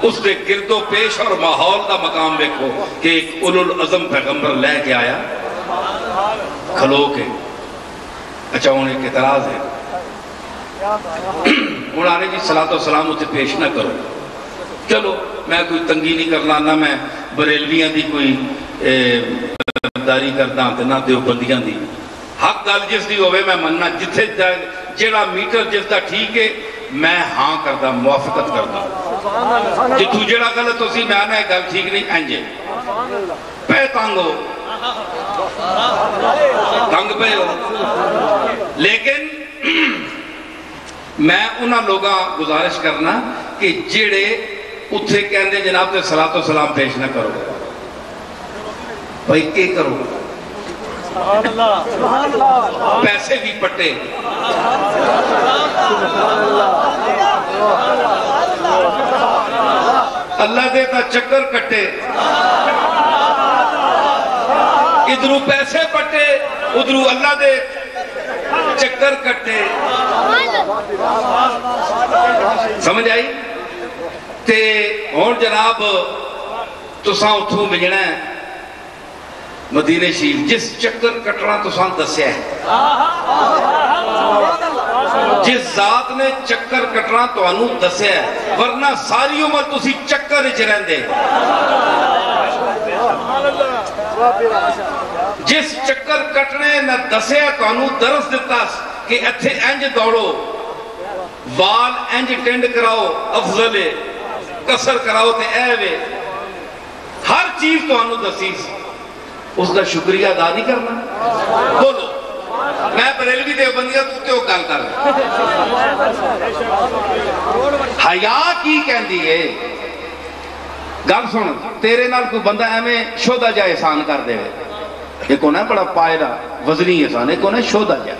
اس دے گرد و پیش اور ماحول دا مقام دیکھو کہ ایک اولو العظم پیغمبر لے کے آیا کھلو کے اچھا انہیں ایک اعتراض ہے انہوں نے جی صلاۃ و سلام اسے پیش نہ کرو چلو میں کوئی تنگی نہیں کرنا نہ میں بریلویاں دی کوئی داری کرنا نہ دیوبندیاں دی حق گل جس دی ہوئے میں مننا جتھے جیڑا میٹر جس دا ٹھیک ہے میں ہاں کردہ موافقت کردہ جتھو جیڑا غلط ہو سی میں آنا ہے گل ٹھیک نہیں انجے پہ تانگو تانگ پہ ہو لیکن میں انہاں لوگاں گزارش کرنا کہ جیڑے اتھے کہندے جناب تے صلاۃ و سلام پیش نہ کرو بھائی کے کرو پیسے بھی پٹے اللہ دے تا چکر کٹے ادھرو پیسے پٹے ادھرو اللہ دے چکر کٹے سمجھ آئی تے اور جناب تساں اتھو مجھنا ہے مدینہ شریف جس چکر کٹنا تساں دسیا ہے جس ذات نے چکر کٹنا تو انہوں دسیا ہے ورنہ ساری عمر تسی چکر اچھ رہن دے جس چکر کٹنے نہ دسیا تو انہوں درس دیتا کہ اتھے انج دوڑو وال انج ٹینڈ کراؤ افضل ہے کسر کراؤ تے اے وے ہر چیز تو انہوں دسیس اس کا شکریہ ادا نہیں کرنا بولو میں بریلوی دیوبندیاں تو ہو گل کر حیا کی کہندی ہے گل سن تیرے نال کوئی بندہ ایویں شودہ جا احسان کر دے ایک ہونا ہے بڑا پائرہ وزنی احسان ایک ہونا ہے شودہ جا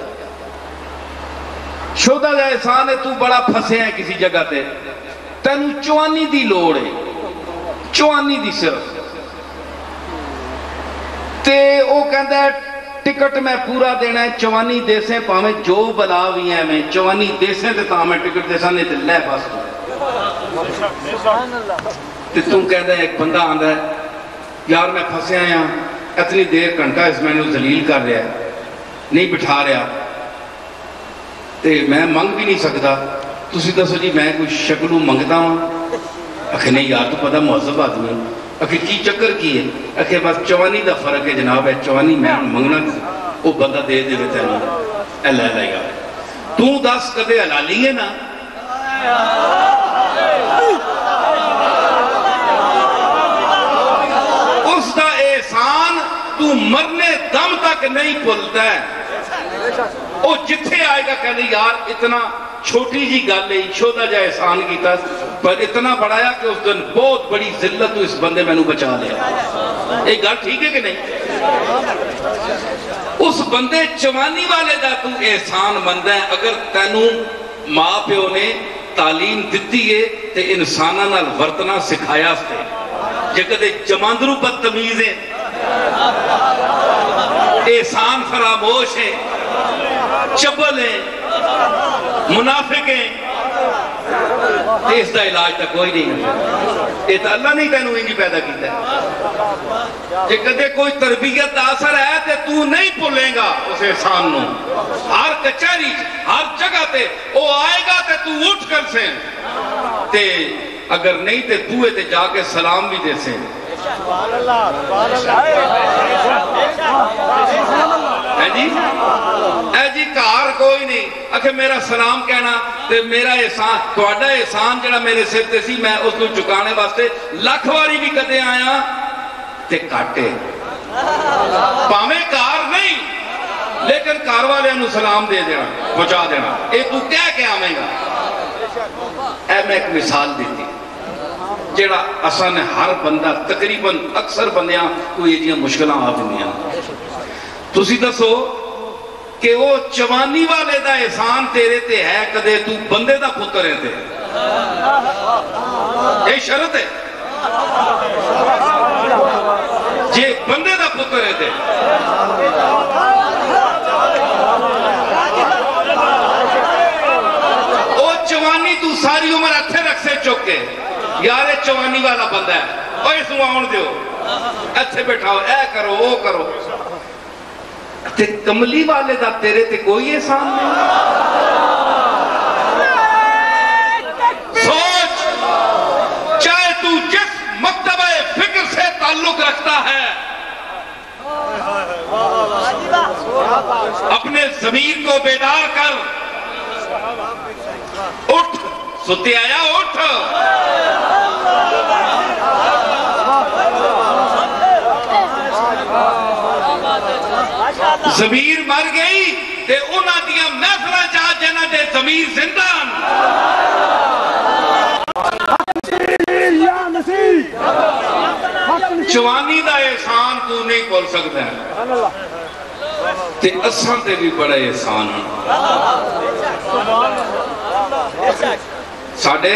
احسان ہے تو بڑا پھنسے ہیں کسی جگہ تے تینوں چوانی دی لوڑ ہے چوانی دی صرف تے او کہندہ ہے ٹکٹ میں پورا دینا ہے چوانی دیسیں پاہمیں جو بلا بھی ہیں میں چوانی دیسیں تے تاہمیں ٹکٹ دیساں نہیں تے لے بس تے تم کہندہ ہے ایک بندہ آندہ ہے یار میں پھنسے آیا اتنی دیر گھنٹہ اس میں نے ذلیل کر رہا ہے نہیں بٹھا رہا تے میں منگ بھی نہیں سکتا تسی دسو جی میں کوئی شکلوں منگتا ہوں اکھے نہیں یار تو پتہ مہذب آدمی اکھے کی چکر کی ہے اکھے بس چوانی دا فرق ہے جناب ہے چوانی میں منگنا وہ بندہ دے دے دیتا ہے اللہ اللہ یار تو دس کدے حلالی ہے نا اس دا احسان تو مرنے دم تک نہیں بھولتا ہے وہ جتھے آئے گا کہنے یار اتنا چھوٹی جی گل ہے چھوٹا جا احسان کیتا پر اتنا بڑھایا کہ اس دن بہت بڑی ذلت تو اس بندے میں نو بچا لیا. ایک گل ٹھیک ہے کہ نہیں؟ اس بندے جوانی والے دا تو احسان مندہ ہے. اگر تینو ماں پیو نے تعلیم دیتی ہے تے انسانہ نال ورتنا سکھایا ستے جے کدے جماندرو بدتمیز ہیں احسان فراموش ہیں چبل ہیں منافق ہیں اس دا علاج تک کوئی نہیں ہے. یہ تو اللہ نہیں تینوں انجی پیدا کیتا ہے. کہ کدے کوئی تربیت دا اثر ہے تے تو نہیں پلیں گا اس احسان نو. ہر کچہری ہر جگہ تے وہ آئے گا تے تو اٹھ کر سے تے اگر نہیں تے بوئے تے جا کے سلام بھی دے سے. اے جی کار کوئی نہیں اکھے میرا سلام کہنا تے میرا احسان تہاڈا احسان جڑا میرے سر تے سی میں اس کو چکانے واسطے لاکھ واری بھی کدے آیا تے کاٹے پاویں کار نہیں لیکن کار والے انہوں سلام دے دینا پہنچا دینا. اے تو کہہ کے آویں گا. اے میں ایک مثال دیتی جڑا اساں نے ہر بندہ تقریباً اکثر بندیاں کوئی یہ مشکلیں آ دنیا. تسی دسو کہ وہ جوانی والے دا احسان تیرے تے ہے کدے تو بندے دا پتر ہے تے یہ شرط ہے جے بندے دا پتر ہے تے وہ جوانی تو ساری عمر اتھے رکھ سے چکے یارے جوانی والا بندہ ہے اور اس آن دیو اتھے بیٹھاؤ اے کرو وہ کرو تے کملی والے دا تیرے تے کوئی احسان نہیں. سوچ چاہے تو جس مکتبہ فکر سے تعلق رکھتا ہے اپنے ضمیر کو بیدار کر اٹھ ستے آیا اٹھ. ضمیر مر گئی تے انہاں دیا محفلہ جا جنہ دے ضمیر زندان. جوانی دا احسان تو نہیں بول سکتا ہے تے اساں تے بھی بڑا احسان ہے. ساڑھے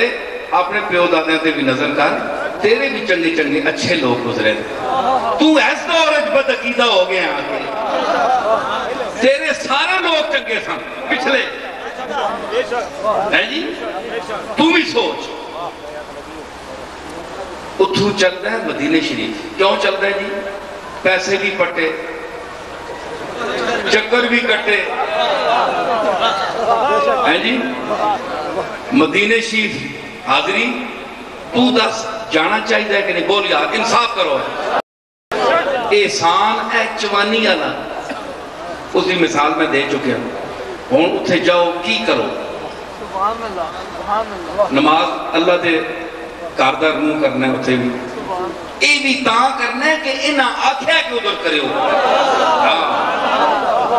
اپنے پیو دادیں تے بھی نظر کر تیرے بھی چنگے چنگے اچھے لوگ گزرے تھے. تو ایس دورج بد عقیدہ ہو گئے ہیں آگے تیرے سارے لوگ چنگے سن پچھلے ہے جی تو بھی سوچ اتھو چلتا ہے مدینہ شریف. کیوں چلتا ہے جی؟ پیسے بھی پٹے چکر بھی کٹے ہے جی مدینہ شریف حاضری تو دس جانا چاہیے کہ نہیں بول یار انصاف کرو. احسان ہے جوانی والا اس کی مثال میں دے چکے ہوں. ہون اتھے جاؤ کی کرو نماز اللہ دے کاردار منہ کرنا ہے اتھے بھی اے بھی تاں کرنا ہے کہ انہاں آکھیا کہ ادھر کرے ہو.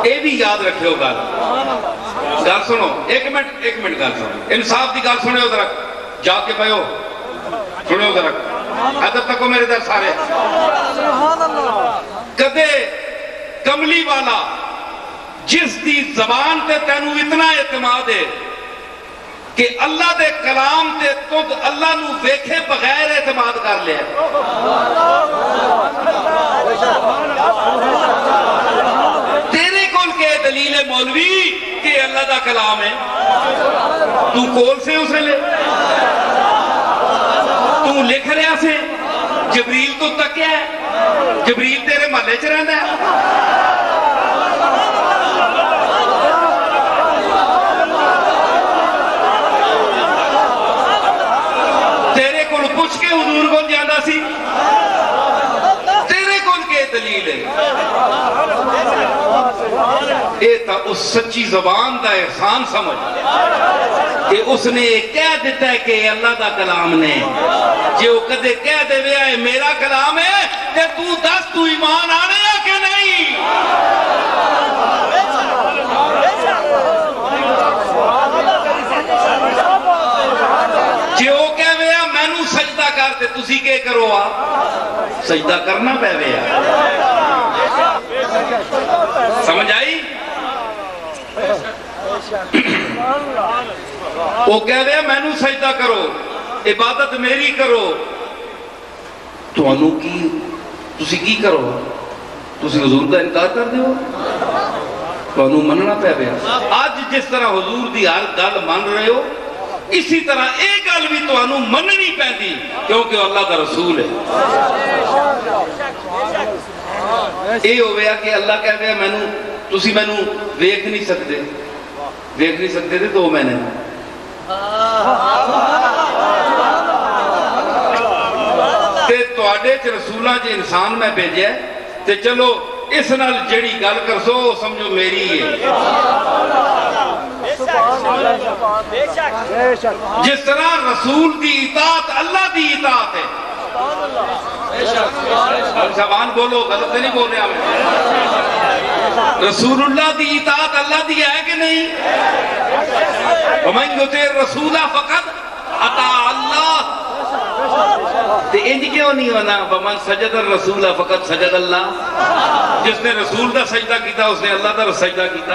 اے بھی یاد رکھے ہو گل سنو ایک منٹ گل سنو انصاف دی گل سنے ہو ذرا جا کے پہو سنے ہو ذرا ادھر تکو میرے در سارے. کدے کملی والا جس دی زبان تے تینو اتنا اعتماد ہے کہ اللہ دے کلام تے تُد اللہ نو ویکھے بغیر اعتماد کر لیا تیرے کول کے دلیل مولوی کہ اللہ دا کلام ہے تو کول سے اسے لے تو لکھ رہا سے جبریل تو تکیا ہے جبریل تیرے محلے چ رہندا ہے. تیرے کول پوچھ کے حضور کو جانا سی تیرے کول کے دلیل ہے. اے تا اس سچی زبان دا احسان سمجھ کہ اس نے کہہ دیتا ہے کہ اللہ دا کلام نے جو کدے کہہ دے ویا ہے میرا کلام ہے کہ تو دس تو ایمان آنے ہے کہ نہیں. تے تسی کے کرو آ سجدہ کرنا پہ وے سمجھ آئی وہ کہہ دیا میں نو سجدہ کرو عبادت میری کرو تو انو کی تسی کی کرو تسی حضور کا انکار کر دیو تو انو مننا پہ بیا آج جس طرح حضور دی ہر گل من رہے ہو اسی طرح ایک گل بھی تو انو مننی پہ دی کیونکہ اللہ کا رسول ہے اے ہو گیا کہ اللہ کہہ دیا میں نو تسی میں نو ویکھ نہیں سکتے تھے تو میں نے تے تواڈے چ رسولاں چ انسان میں بھیجیا تے چلو اس نال جڑی گل کرسو سمجھو میری ہے جس طرح رسول دی اطاعت اللہ دی اطاعت ہے زبان بولو غلط نہیں بول رہے ہم رسول اللہ دی اطاعت اللہ دی ہے کہ نہیں وَمَنْ يُطِعِ الرَّسُولَ فَقَدْ أَطَاعَ اللَّهَ تو انج کیوں نہیں ہونا وَمَنْ سَجَدَ الرَّسُولَ فَقَدْ سَجَدَ اللَّهَ جس نے رسول دا سجدہ کیتا اس نے اللہ دا سجدہ کیتا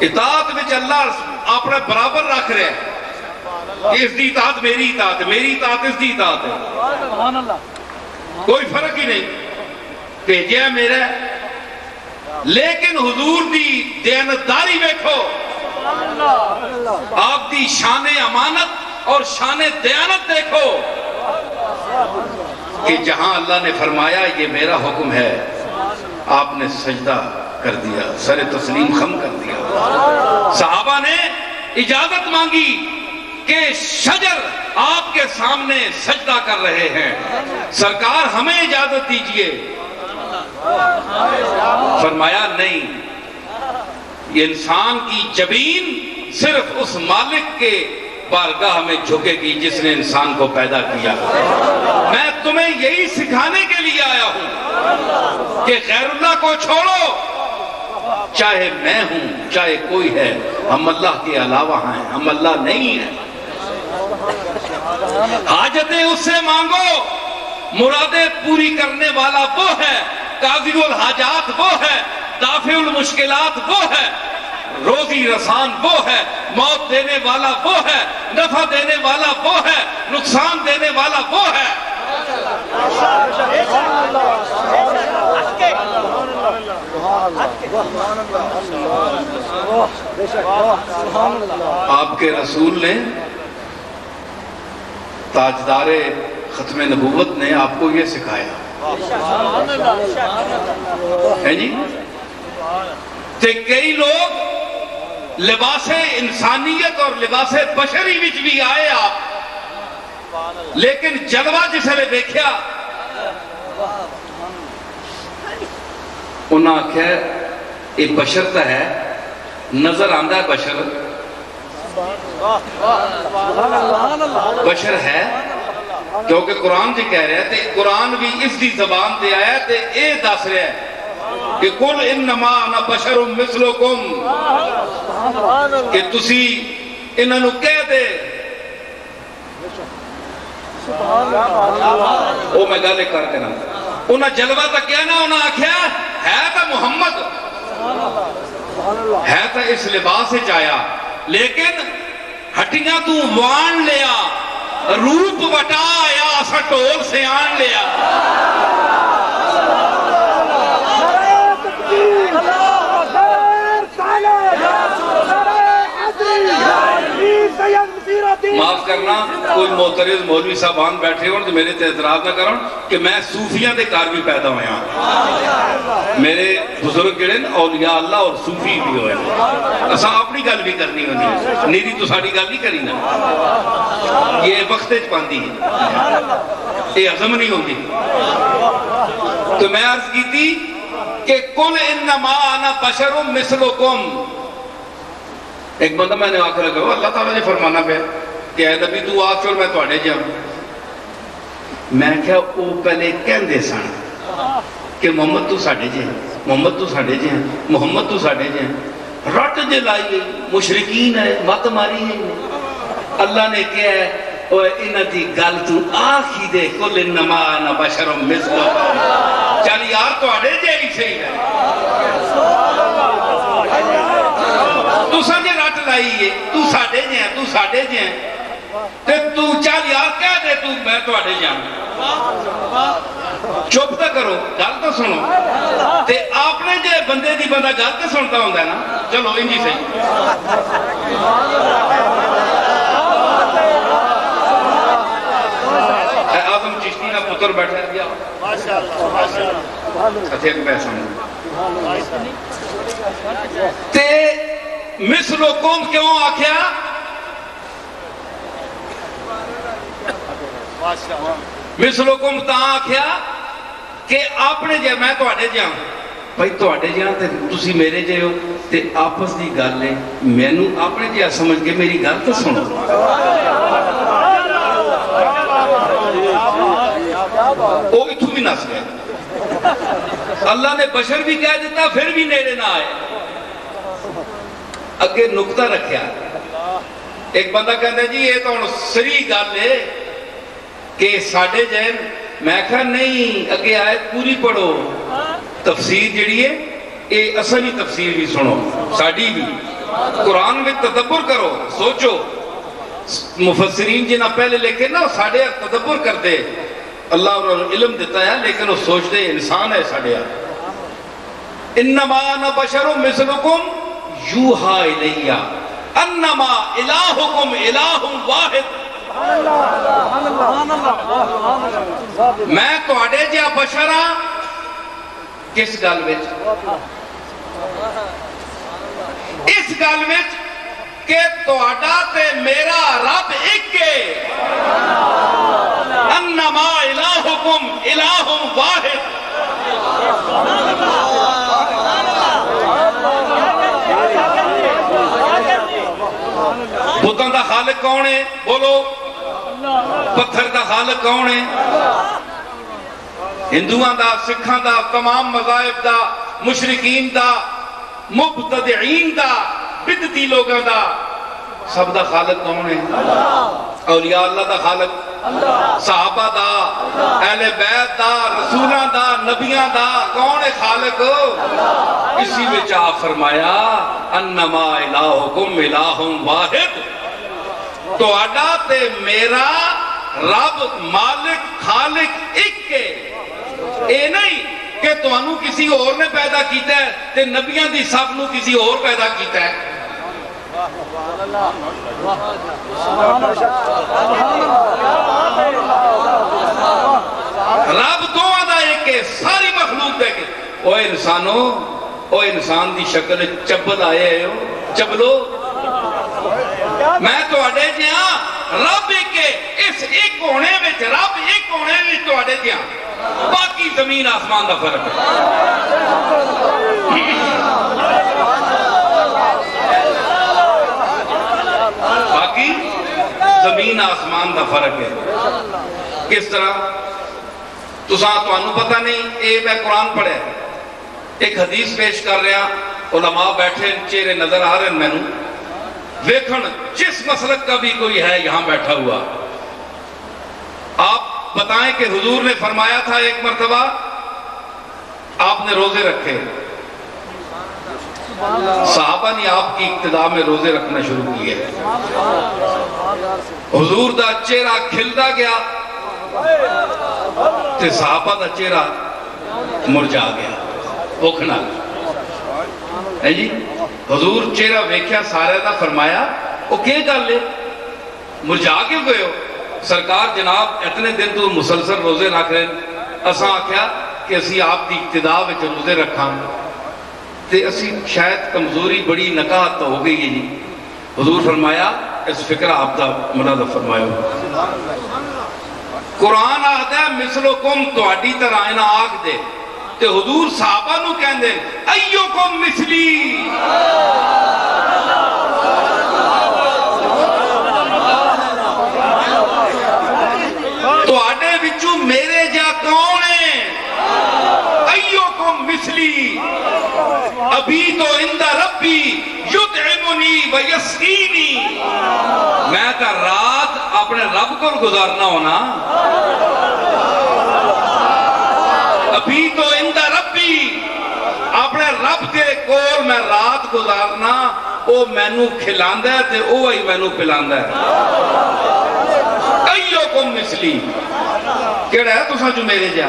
اطاعت وچ اللہ اپنا برابر رکھ رہے ہیں اس دی اطاعت میری اطاعت ہے میری اطاعت اس دی اطاعت ہے کوئی فرق ہی نہیں بھیجیا میرا لیکن حضور دی دیانتداری دیکھو آپ دی شان امانت اور شان دیانت دیکھو کہ جہاں اللہ نے فرمایا یہ میرا حکم ہے آپ نے سجدہ کر دیا سر تسلیم خم کر دیا صحابہ نے اجازت مانگی کہ شجر آپ کے سامنے سجدہ کر رہے ہیں سرکار ہمیں اجازت دیجئے فرمایا نہیں یہ انسان کی جبین صرف اس مالک کے بارگاہ میں جھکے گی جس نے انسان کو پیدا کیا میں تمہیں یہی سکھانے کے لیے آیا ہوں کہ غیر اللہ کو چھوڑو چاہے میں ہوں چاہے کوئی ہے ہم اللہ کے علاوہ ہیں ہم اللہ نہیں ہیں حاجتیں اس سے مانگو مرادیں پوری کرنے والا وہ ہے قاضی الحاجات وہ ہے دافع المشکلات وہ ہے روزی رسان وہ ہے موت دینے والا وہ ہے نفع دینے والا وہ ہے نقصان دینے والا وہ ہے آپ کے رسول نے تاجدار ختم نبوت نے آپ کو یہ سکھایا ہے جی تے کئی لوگ لباس انسانیت اور لباس بشری وچ بھی آئے آپ لیکن جلوہ جسے نے دیکھیا انہاں آکھیا یہ بشر تا ہے نظر آندہ ہے بشر ہے کیونکہ قرآن جی کہہ رہے ہیں تے قرآن بھی اس دی زبان دے آیا تے اے دس رہے ہیں کہ قُلْ إِنَّمَا أَنَا بَشَرٌ مِثْلُكُمْ کہ تسی انہاں نو کہہ دے او میں گالے کر کے نا انہاں جلوہ تا کیا نا انہاں آکھیا ہے تا محمد ہے تا اس لباس سے چایا لیکن ہٹیاں تو وان لیا روپ وٹا آیا اسا ٹول سے آن لیا معاف کرنا کوئی محترز مولوی صاحبان بیٹھے ہوں تو میرے تے اعتراض نہ کروں کہ میں صوفیاں دے کار بھی پیدا ہوئے ہیں میرے بزرگ جڑے اولیاء اللہ اور صوفی بھی ہوئے ہیں اساں اپنی گل بھی کرنی ہوئی نیری تو ساڑی گل نہیں کری نا یہ وقت پاندی ہے یہ عظم نہیں ہوگی تو میں عرض کی تھی کہ قُلْ إِنَّمَا أَنَا بَشَرٌ مِثْلُكُمْ ایک بندہ میں نے آکر لگا اللہ تعالیٰ نے فرمانا پہ کہ اے نبی تو آگ چل میں تو آنے جاؤں میں کہا او پہلے کہن دے سن کہ محمد تو ساڑھے جے ہیں محمد تو ساڑھے جے ہیں محمد تو ساڑھے جے ہیں رٹ جے لائی گئی مشرکین ہے مات ماری ہے اللہ نے کہا ہے اوے انہاں دی گل تو آکھی دے کل انما انا بشر مثلکم چل یار تواڈے جیہی صحیح ہے تو سمجھے رٹ لائیے تو ساڈے جے ہیں تے تو چل یار کہہ دے تو میں تواڈے جاں چپ تو کرو گل تو سنو تے آپ نے جے بندے دی بندہ گل تے سنتا ہوندا ہے نا چلو انجی صحیح آدم چشتی نہ پتر بیٹھا دیا کتھے کو پیسہ تے مثلکم کیوں آکھیا مثلکم تا آکھیا کہ اپنے جے میں تو آڈے جاں بھائی تو آڈے جاں تے تسی میرے جے ہو تے آپس دی گل لے میں نو اپنے جے سمجھ کے میری گل تو سنو وہ اتھو بھی نس گئے اللہ نے بشر بھی کہہ دیتا پھر بھی نیڑے نہ آئے اگے نکتہ رکھیا ایک بندہ کہتا ہے جی یہ تو سری گل ہے کہ ساڑھے جائیں میں کہا نہیں اگے آیت پوری پڑھو تفسیر جڑی ہے اے اصلی تفسیر بھی سنو ساڑھی بھی قرآن میں تدبر کرو سوچو مفسرین جنہ پہلے لکھے نا ساڑھے تدبر کرتے اللہ اور علم دیتا ہے لیکن وہ سوچتے انسان ہے ساڑھے انما انا بشر مثلکم یوحا الیہ انما الہکم الہ واحد میں تو آڈے جا بشرہ کس گل وچ اس گل وچ کہ تو آڈا تے میرا رب ایک ہے انما الہکم الہ واحد بتوں دا خالق کون ہے بولو پتھر دا خالق کون ہے ہندوان دا سکھان دا تمام مذاہب دا مشرکین دا مبتدعین دا بدتی لوگوں دا سب دا خالق کون ہے اولیاء اللہ دا خالق صحابہ دا اہل بیت دا رسولان دا نبیان دا کون ہے خالق اسی وچ آپ فرمایا انما الہکم الہ واحد تو آڈا تے میرا رب مالک خالق ایک کے اے نہیں کہ تو انہوں کسی اور نے پیدا کیتا ہے تے نبیان دی سب نو کسی اور پیدا کیتا ہے رب دو آدھا ایک ہے ساری مخلوق دے کے اوہ انسانوں اوہ انسان دی شکل چبل آئے ہو چبلو میں تو اڈے جیاں رب ایک ہے اس ایک ہونے میں رب ایک ہونے میں تو اڈے جیاں باقی زمین آسمان دا فرق ہے باقی زمین آسمان دا فرق ہے کس طرح تو انہوں پتہ نہیں اے میں قرآن پڑھے ایک حدیث پیش کر رہا علماء بیٹھے چہرے نظر آ رہے ہیں میں نوں ویکھن جس مسلک کا بھی کوئی ہے یہاں بیٹھا ہوا آپ بتائیں کہ حضور نے فرمایا تھا ایک مرتبہ آپ نے روزے رکھے صحابہ نے آپ کی اقتداء میں روزے رکھنا شروع کیے حضور دا چہرہ کھلتا گیا تے صحابہ دا چہرہ مرجا گیا بھوکنا ہے جی حضور چہرہ ویکھیا سارے دا فرمایا وہ کیا گل لے مرجا کیوں گئے ہو سرکار جناب اتنے دن تو مسلسل روزے رکھ رہے ہیں اساں آکھیا کہ اسی آپ دی اقتداء وچ روزے رکھاں تے اسی شاید کمزوری بڑی نکاہت تو ہو گئی ہے جی حضور فرمایا اس فکرہ آپ دا مرادہ فرمایا قرآن آدھا ہے مثلکم تو اڈی طرح اینا آگ دے تے حضور صحابہ نو کہن دے ایوکم مثلی تو آڈے بچو میرے جا کون ہیں ایوکم مثلی ابھی تو اندہ ربی یدعمنی و یسقینی میں تا رات اپنے رب کو گزارنا ہونا ابھی تو اندہ ربی اپنے رب کے کول میں رات گزارنا او مینو کھلاندہ ہے تے او ہی مینو پلاندہ ہے ایوکم مثلی کیڑا ہے تساں جو میرے جا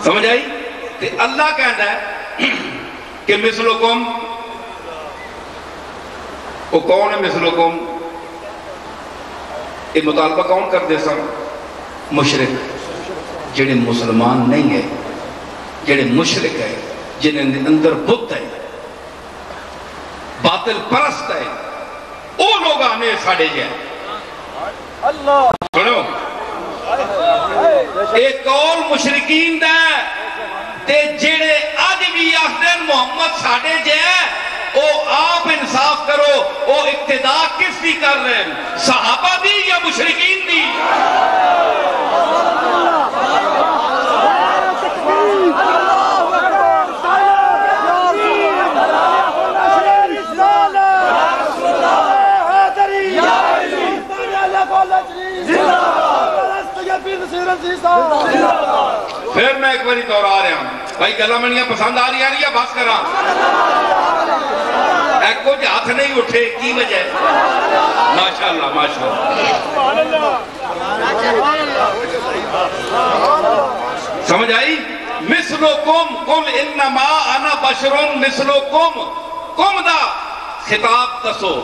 سمجھ آئی تے اللہ کہندا ہے کہ مثلکم وہ کون ہے مثلکم یہ مطالبہ کون کر دے سن مشرک جڑے مسلمان نہیں ہے جڑے مشرک ہے جنہیں اندر بت ہے باطل پرست ہے وہ لوگ آنے ساڑے جائیں سنو ایک قول مشرکین دا تے جڑے آج بھی آخدین محمد ساڑے جائیں او آپ انصاف کرو او اقتداء کس دی کر رہے ہیں صحابہ دی یا مشرکین دی پھر میں ایک باری دور آ رہا ہوں بھائی گلہ منیاں پسند آ رہی ہے بس کرا ایک کچھ ہاتھ نہیں اٹھے کی وجہ ہے ماشاءاللہ ماشاءاللہ سمجھ آئی مثلکم قل انما انا بشر مثلکم کم دا خطاب دسو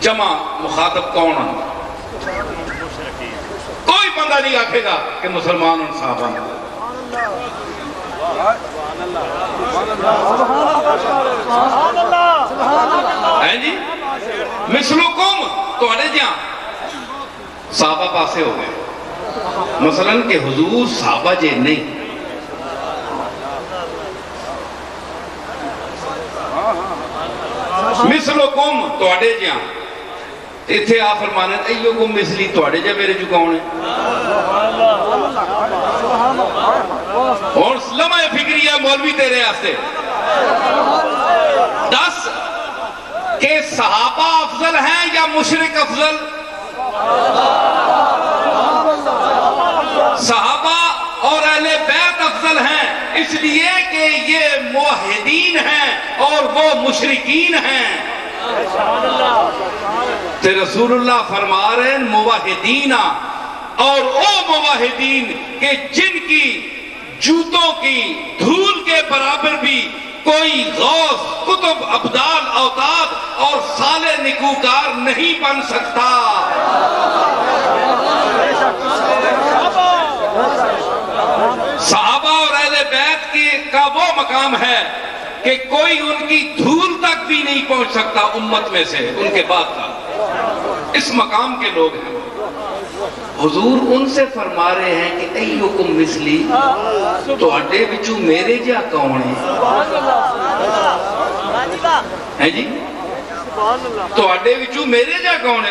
جمع مخاطب کون کوئی بندہ نہیں آکھے گا کہ مسلمان ان صحابہ ہیں جی مثلکم تو اڑے جہاں صحابہ پاسے ہو گئے مثلا کہ حضور صحابہ جے نہیں مثلکم تو اڑے جہاں اتھے آپ فرمانے ایوکم مثلی تو اڑے جا میرے جو کون ہے اور لمحہ فکریہ مولوی تیرے آستے دس کہ صحابہ افضل ہیں یا مشرک افضل صحابہ اور اہل بیت افضل ہیں اس لیے کہ یہ موحدین ہیں اور وہ مشرکین ہیں تے رسول اللہ فرما رہے ہیں موحدین اور او موحدین کہ جن کی جوتوں کی دھول کے برابر بھی کوئی غوث قطب ابدال اوتاد اور صالح نکوکار نہیں بن سکتا صحابہ اور اہل بیت کا وہ مقام ہے کہ کوئی ان کی دھول تک بھی نہیں پہنچ سکتا امت میں سے ان کے بعد کا اس مقام کے لوگ ہیں حضور ان سے فرما رہے ہیں کہ ایوکم مثلی تو اڈے بچو میرے جا کون ہیں جی تو اڈے بچو میرے جا کون ہے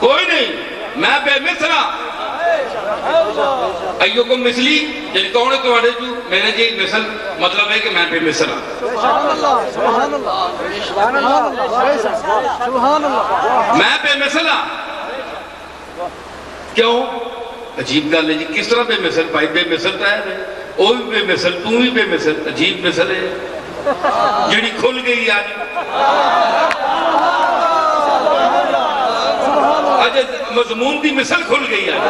کوئی نہیں میں بے مثلا ایوکم مثلی یعنی کون ہے تو اڈے جو میرے جی مثل مطلب ہے کہ میں بے مثلا میں بے مثلا کیوں عجیب گل ہے جی کس طرح بے مثل بھائی بے مثل تو ہے وہ بھی بے مثل تو بھی بے مثل عجیب مثل ہے جڑی کھل گئی آج مضمون دی مثل کھل گئی آج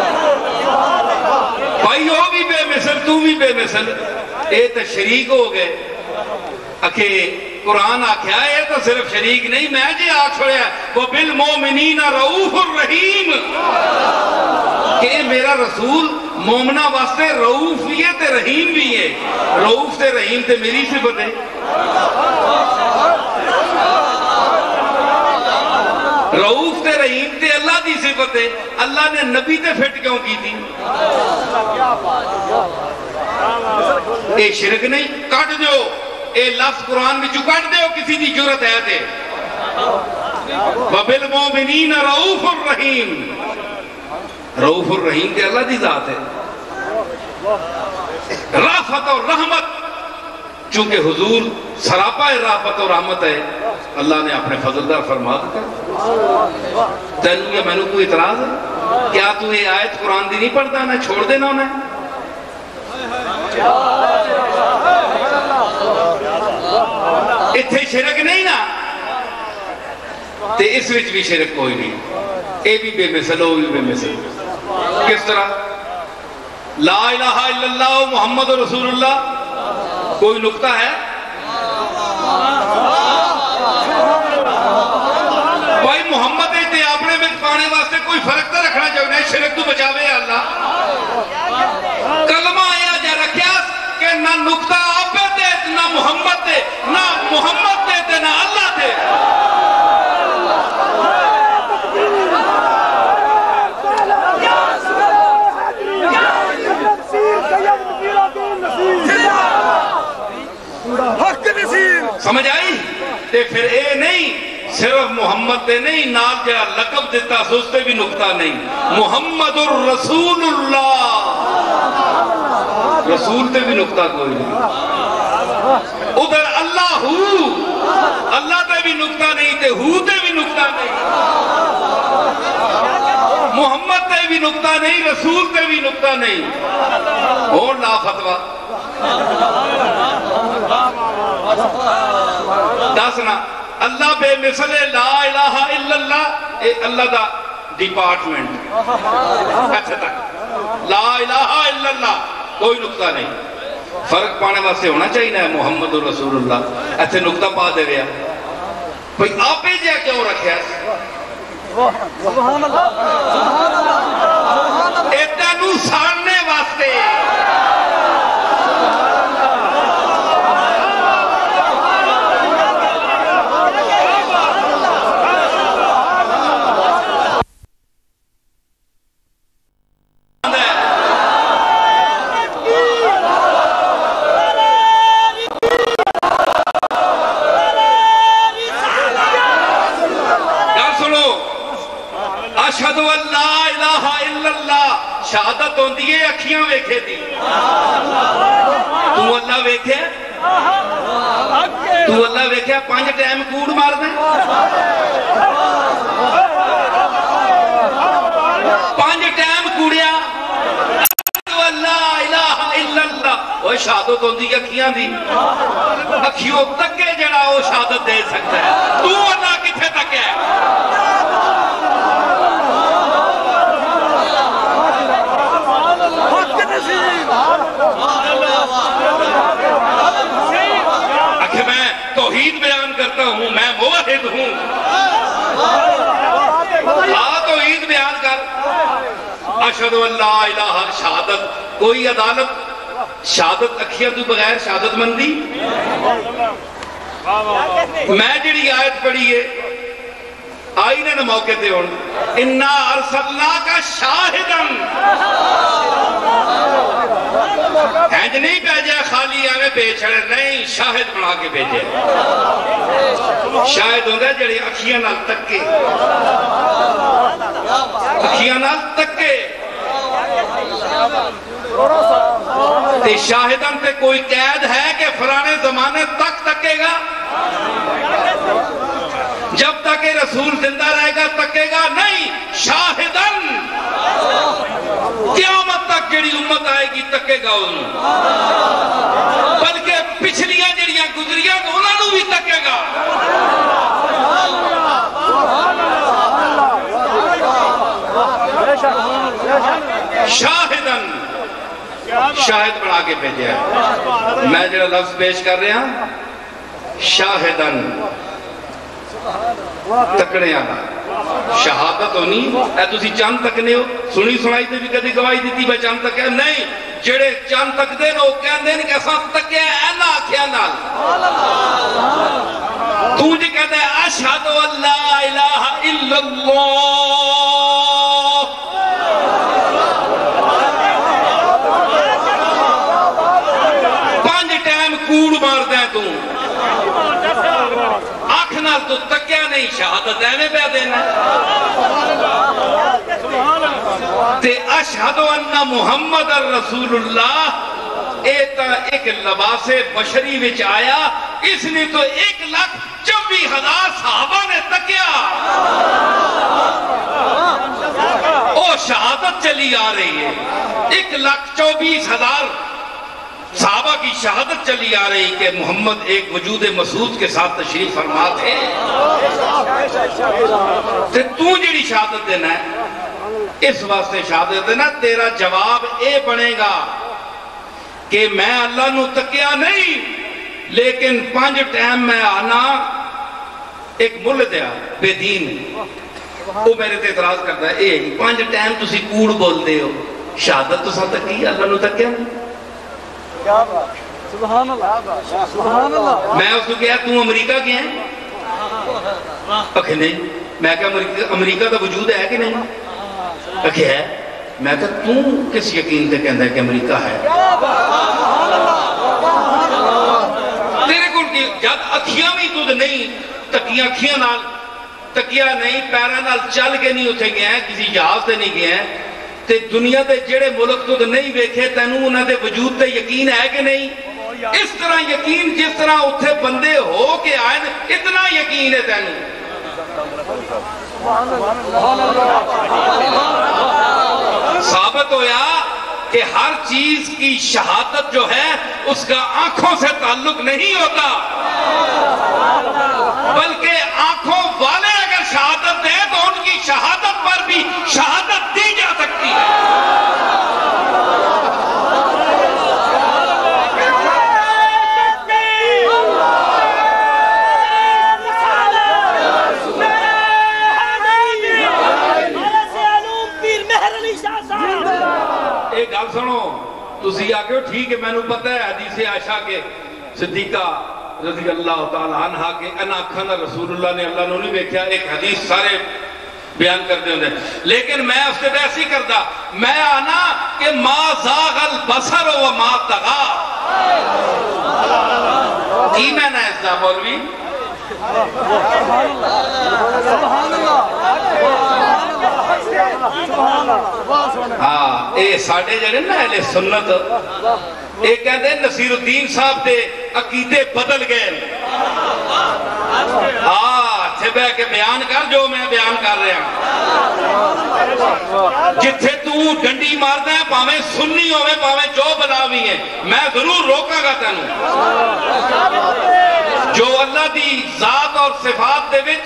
بھائی وہ بھی بے مثل تو بھی بے مثل اے تو شریک ہو گئے اکھے قرآن آکھیا ہے تو صرف شریک نہیں میں جی آکھ چھوڑیا وَبِالْمُؤْمِنِينَ رَؤُوفٌ رَحِيمٌ کہ میرا رسول مومنہ واسطے رؤوف بھی ہے تے رحیم بھی ہے رؤوف تے رحیم تے میری صفت ہے رؤوف تے رحیم تے اللہ دی صفت ہے اللہ نے نبی تے فٹ کیوں کی تھی اے شرک نہیں کٹ دیو اے لفظ قرآن میں جو کٹ دیو کسی دی جرت ہے تے وَبِالْمُؤْمِنِينَ رَؤُوفٌ رَحِيمٌ رؤوف الرحیم تے اللہ دی ذات ہے رافت اور رحمت چونکہ حضور سراپا رحمت و رحمت ہے، اللہ نے اپنے فضل دار فرما دیا۔ تینوں یا میں نے کوئی اعتراض ہے؟ کیا تو یہ آیت قرآن دی نہیں پڑھتا نا، چھوڑ دینا انہیں؟ اتھے شرک نہیں نا، تے اس وچ بھی شرک کوئی نہیں، اے بھی بے مثل، وہ بھی بے مثل۔ کس طرح؟ لا الہ الا اللہ محمد رسول اللہ، کوئی نقطہ ہے؟ بھائی محمد تے اپنے میں پانے واسطے کوئی فرق تو رکھنا چاہیے، شرک تو بچاوے اللہ۔ کلمہ یہ جا رکھیا کہ نہ نقطہ آپ دے، نہ محمد دے، نہ محمد دے نہ اللہ دے۔ سمجھ آئی؟ تے پھر اے نہیں صرف محمد دے نہیں، نال جا لقب دیتا سوچتے بھی نقطہ نہیں، محمد الرسول اللہ، رسول تے بھی نقطہ کوئی نہیں۔ ادھر اللہ ہو، اللہ تے بھی نقطہ نہیں، تے ہو تے بھی نقطہ نہیں، محمد تے بھی نقطہ نہیں، رسول تے بھی نقطہ نہیں، اور لا فتوہ دسنا۔ اللہ بے مثل لا الہ الا اللہ، اے اللہ دا ڈپارٹمنٹ اچھا تک، لا الہ الا اللہ کوئی نقطہ نہیں۔ فرق پانے واسطے ہونا چاہیے نا محمد رسول اللہ، ایتھے نقطہ پا دے گیا بھئی آپ ہی جا کیوں رکھیا؟ ایتھے نو ساننے واسطے۔ اشہدو ان لا الہ الا اللہ، شہادت ہوندی ہے اکھیاں ویکھے دی۔ تو اللہ ویکھے؟ تو اللہ ویکھے 5 ٹائم کوڑ مار دیں؟ 5 ٹائم کوڑیا اشہدو ان لا الہ الا اللہ، وہ شہادت ہوندی ہے اکھیاں دی۔ اکھیوں تکے جڑا وہ شہادت دے سکتا ہے، تو اللہ کتھے تک ہے؟ میں توحید بیان کرتا ہوں، میں موحد ہوں، توحید بیان کر۔ اشہدو ان لا الہ، شہادت کوئی عدالت، شہادت اکھیاں تو بغیر شہادت مندی۔ میں جڑی آیت پڑھی ہے آئینے نہ موقع تے ہون، اِنَّا أَرْسَلْنَاكَ شَاہِدًا، ہینج نہیں بھیجے خالی آوے بیچڑے نہیں، شاہد بنا کے بھیجے۔ شاہد ہوندہ جڑے اکھیاں نال تکے، اکھیاں نال تکے۔ تے شاہدن تے کوئی قید ہے کہ فلانے زمانے تک تکے گا؟ جب تک رسول زندہ رہے گا تکے گا نہیں، شاہدن قیامت تک جڑی امت آئے گی تکے گا انہوں، بلکہ پچھلیاں جڑیاں گزریاں انہوں نے بھی تکے گا۔ شاہدن، شاہد بڑھا کے بھیجے ہیں۔ میں جڑا لفظ پیش کر رہے ہیں شاہدن، تکڑے آنا شہادت ہونی اے تسی چاند تکنے ہو، سنی سنائی تے بھی کدی گواہی دیتی میں چاند تک ہے نہیں، جڑے چاند تک دے نو کہندے ہیں کہ اساں تکے اینا آکھیا نال۔ تو جی کہتے ہیں اشہد ان لا الہ الا اللہ، پانچ ٹائم کوڑ مار دیں تو آنکھ نال تو تکیا نہیں، شہادت اینے پہ دینا تے اشہد ان محمد الرسول اللہ، اے تا ایک لباس بشری وچ آیا، اس نے تو 1,24,000 صحابہ نے تکیا، او شہادت چلی آ رہی ہے، 1,24,000 صحابہ کی شہادت چلی آ رہی کہ محمد ایک وجود مسعود کے ساتھ تشریف فرما تھے، تو جڑی شہادت دینا ہے، اس واسطے شہادت دینا، تیرا جواب اے بنے گا کہ میں اللہ نو تکیا نہیں، لیکن 5 ٹائم میں آنا ایک ملد ہے بے دین، وہ میرے تے اعتراض کرتا ہے، 5 ٹائم تسی کوڑ بول دے ہو، شہادت تو ساتھ تکی اللہ نو تکیا نہیں۔ سبحان اللہ، سبحان اللہ۔ میں اس کو کہا تم امریکہ گیا ہے؟ نہیں۔ میں کہا امریکہ کا وجود ہے کہ نہیں؟ ہے۔ میں کہا تم کس یقین سے کہتا ہے کہ امریکہ ہے؟ تیرے کو جد اکھیاں بھی تُدھ نہیں، تکیاں اکھیاں نال، تکیاں نہیں، پیرہ نال چل کے نہیں اٹھے گئے ہیں، کسی جہاز سے نہیں گئے ہیں، تے دنیا دے جڑے ملک تو نہیں ویکھے تینوں انہاں دے وجود تے یقین ہے کہ نہیں؟ اس طرح یقین جس طرح اتھے بندے ہو کے آئے اتنا یقین ہے تینوں۔ ثابت ہویا کہ ہر چیز کی شہادت جو ہے اس کا آنکھوں سے تعلق نہیں ہوتا، بلکہ آنکھوں والے اگر شہادت دیں تو ان کی شہادت پر بھی شہادت دی جا سکتی ہے۔ ایک گل سنو، تسی آگے ہو ٹھیک ہے، میں نے پتہ ہے حدیث عائشہ کے صدیقہ رضی اللہ تعالیٰ عنہ کے انا کھانا رسول اللہ نے اللہ نے نہیں بیکھیا، ایک حدیث سارے بیان کرتے ہوتے ہیں، لیکن میں اس سے ویسے ہی کرتا، میں آنا کہ ما زاغ البصر و ما طغا، کی میں نے اس دا مولوی؟ ہاں، اے ساڑھے جڑے نا اہل سنت، ایک کہتے ہیں نصیر الدین صاحب دے عقیدے بدل گئے، چھے بے کے بیان کر جو میں بیان کر رہا ہوں، جتھے تو ڈنڈی مار دیں پاویں سنی ہوئے پاویں جو بلاوی ہیں، میں ضرور روکا گا تینوں، جو اللہ دی ذات اور صفات دے وچ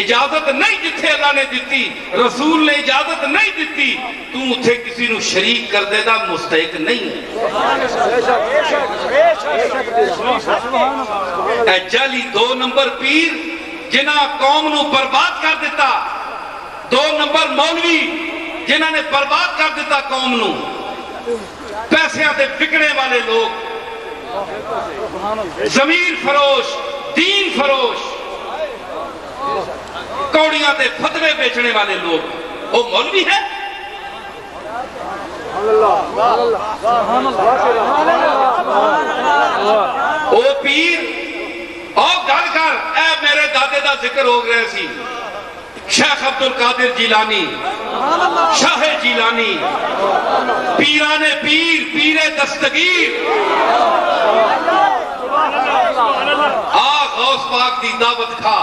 اجازت نہیں جتھے اللہ نے دیتی، رسول نے اجازت نہیں دیتی، تو اتھے کسی نو شریک کر دے دا مستحق نہیں ہے۔ اے جعلی 2 نمبر پیر جنہاں قوم نو برباد کر دیتا، 2 نمبر مولوی جنہاں نے برباد کر دیتا قوم نو، پیسے آتے بکڑے والے لوگ، ضمیر فروش، دین فروش، کوڑیاں تے فتوے بیچنے والے لوگ، وہ مولوی ہے؟ او پیر او گل کر، اے میرے دادے دا ذکر ہو گئے سی، شیخ عبدالقادر جیلانی، شاہ جیلانی، پیران پیر، پیر دستگیر، غوث پاک دی دعوت کھا،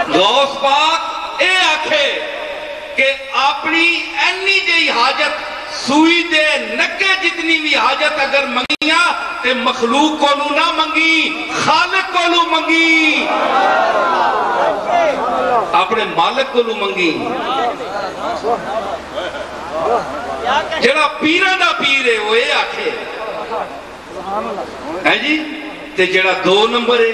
غوث پاک اے آکھے کہ اپنی اینی جئی حاجت سوئی دے نکے جتنی بھی حاجت اگر منگیاں تے مخلوق کو نہ منگی، خالق کو منگی، اپنے مالک کو منگی، جڑا پیرہ دا پیر ہے وہ اے آکھے ہے جی، تے جڑا 2 نمبر ہے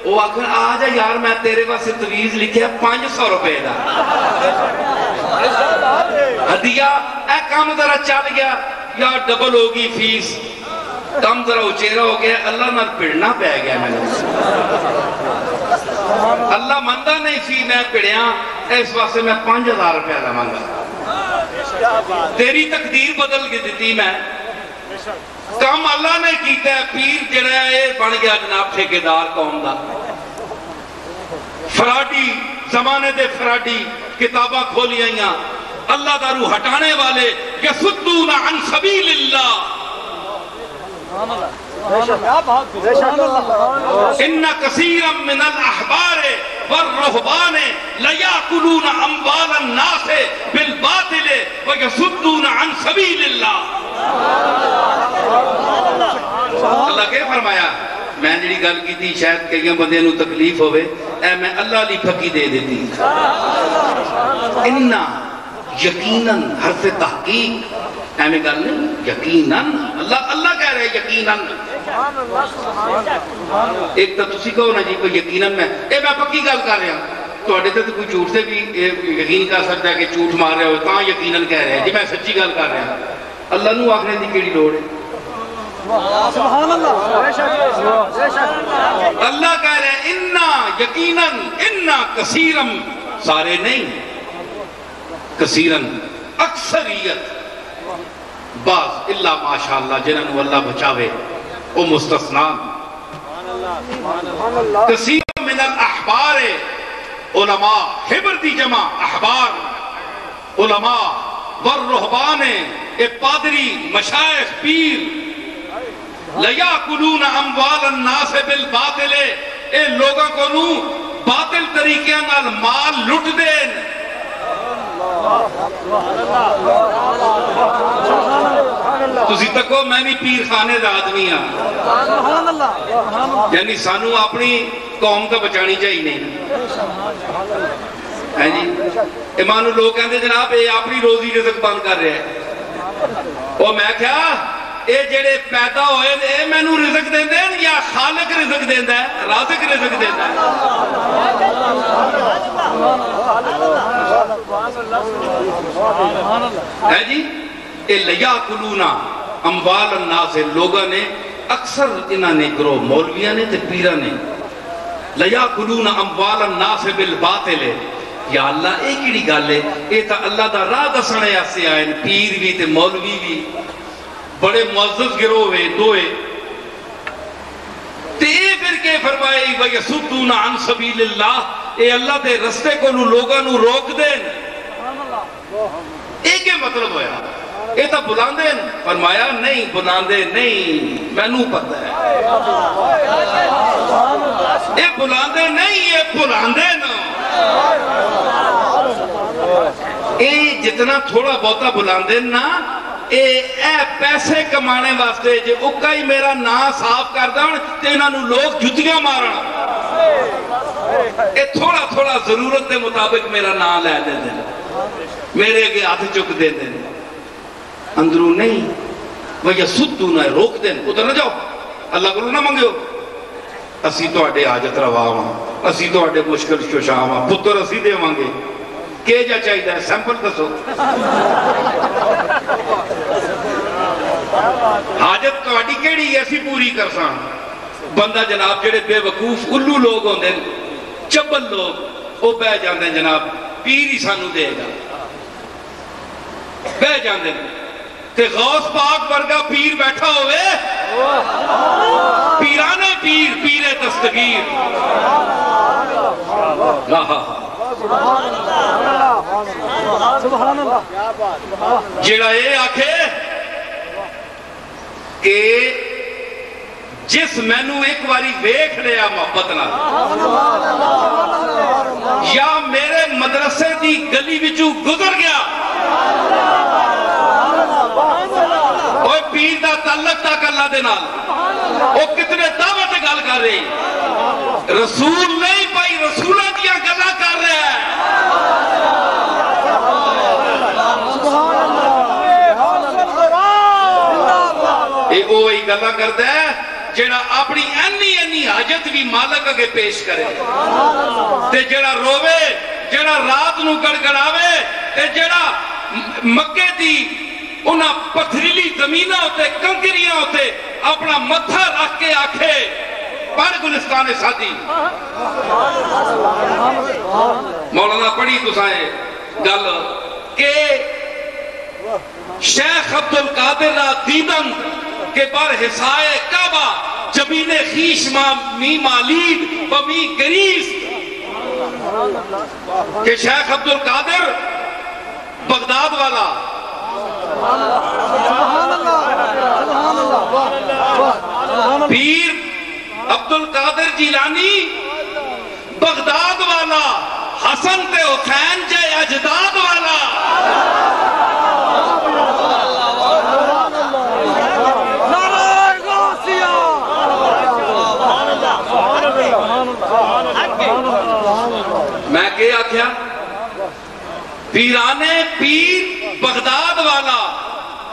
وہ آکھر آجا یار میں تیرے واسے تویز لکھے 500 روپے دا ہدیہ، اے کام ذرا چل گیا یا ڈبل ہوگی فیس، کم ذرا اچھیرہ ہو گیا، اللہ نہ پڑھنا پہ گیا میں نے، اللہ مندہ نہیں سی میں پڑھیاں، اس واسے میں 5000 روپے دا مانگا، تیری تقدیر بدل کے دیتی میں، کام اللہ نے کیتا ہے، پیر جڑا ہے بن گیا جناب ٹھیکیدار قوم دا، فراڈی زمانے دے فراڈی کتاباں کھولی آئیاں، اللہ دا روح ہٹانے والے یصدون عن سبیل اللہ ان کثیرا من الاحبار والرهبان لیاکلون اموال الناس بالباطل ویصدون عن سبیل اللہ۔ اللہ کے فرمایا میں جڑی گل کی تھی شاید کئی بندے نو تکلیف ہوئے، اے میں اللہ لی پھکی دے دیتی انہا یقیناً حرف تحقیق اے میں گل نہیں یقیناً اللہ کہہ رہے یقیناً ایک تو تسی کہو نا جی کوئی یقیناً میں پکی گل کر رہا تو اڈے تو کوئی جھوٹ سے بھی یقین کر سکتا ہے کہ جھوٹ مار رہے ہوئے تاں یقیناً کہہ رہے ہیں جی میں سچی گل کر رہا اللہ نو آخنے دی کیڑی لوڑ ہے سبحان اللہ اللہ کہہ رہے ہیں انہا یقیناً انہا کثیرم سارے نہیں کثیرن اکثریت بعض اللہ ماشاءاللہ جنہوں اللہ بچاوے او مستثنان کثیر من الاحبار علماء حبر دی جمع احبار علماء والرہبان اے پادری مشایخ پیر لیاکلون اموال الناس بالباطل اے لوگوں کو نو باطل طریقے نال مال لٹ دین تسی تکو میں بھی پیر خانے دا آدمی ہاں یعنی سانو اپنی قوم کا بچانی چاہیے نہیں ہے جی ایمانو لوگ کہتے جناب اے اپنی روزی رزق بند کر رہے ہیں وہ میں کیا اے جڑے پیدا ہوئے اے میں نو رزق دیں دیں یا خالق رزق دیں دیں رازق رزق دیں دیں ہے جی اے لیاکلون اموال الناس لوگاں نے اکثر انہاں نے گروہ مولویاں نے تے پیراں نے لیاکلون اموال الناس بالباطل یا اللہ ایک ہی گل ہے اے تا اللہ دا راہ دسنے ایسے آئے پیر بھی تے مولوی بھی بڑے معزز گروہ ہوئے دوئے تے پھر کے فرمائے وَيَصُدُّونَ عَن سَبِيلِ اللَّهِ اے اللہ دے رستے کو لوگاں نو روک دین ایک مطلب ہویا اے تا بلاندے فرمایا نہیں بلاندے نہیں میں نو پتہ ہے اے بلاندے نہیں اے بلاندے نا اے جتنا تھوڑا بہتا بلاندے نا اے پیسے کمانے واسطے جے اکا ہی میرا نام صاف کر دیں تے انہاں نو لوگ جتیاں مارنا اے تھوڑا تھوڑا ضرورت دے مطابق میرا نام لے دے دیں میرے کے ہاتھ چک دے دیں اندروں نہیں وَيَصُدُّونَ روک دیں ادھر نہ جاؤ اللہ کو نہ منگے ہو اسی تو اڈے حاجت روا ہاں اسی تو اڈے مشکل شوشا ہاں پتر اسی دے مانگے کہ جا چاہیے ہے سیمپل دسو حاجت تو اڈی کیڑی ایسی پوری کر سان بندہ جناب جڑے بے وقوف الو لوگ ہوندے چبل لوگ وہ بہ جاندے جناب پیر ہی سانو دے گا بہ جاندے تے غوث پاک ورگا پیر بیٹھا ہوئے پیرانے پیر پیر دستگیر جڑا اے آکھے کہ جس مینو ایک واری ویکھ لیا محبت نہ یا میرے مدرسے دی گلی وچوں گزر گیا اوہ پیر دا تعلق تک اللہ دے نال وہ کتنے دعوت گل کر رہی رسول نہیں پائی رسولہ دیا گلا کر رہے ہیں اے اوہی گلا کرتا ہے جڑا اپنی اینی حاجت بھی مالک اگے پیش کرے تے جڑا روے جڑا رات نو گڑگڑاوے تے جڑا مکے دی انہاں پتھریلی زمینہ ہوتے کنکریاں ہوتے اپنا متھا رکھ کے آکھے پڑھ گلستان سادی مولانا پڑھی تسائے گل کہ شیخ عبدالقادر را دیدن کہ بر حسائے کعبہ جبین خیش می مالید و می گریز کہ شیخ عبدالقادر بغداد والا، پیر عبد القادر جیلانی بغداد والا، حسن تے حسین جے اجداد والا، میں کیا آکھیا پیرانے پیر بغداد والا،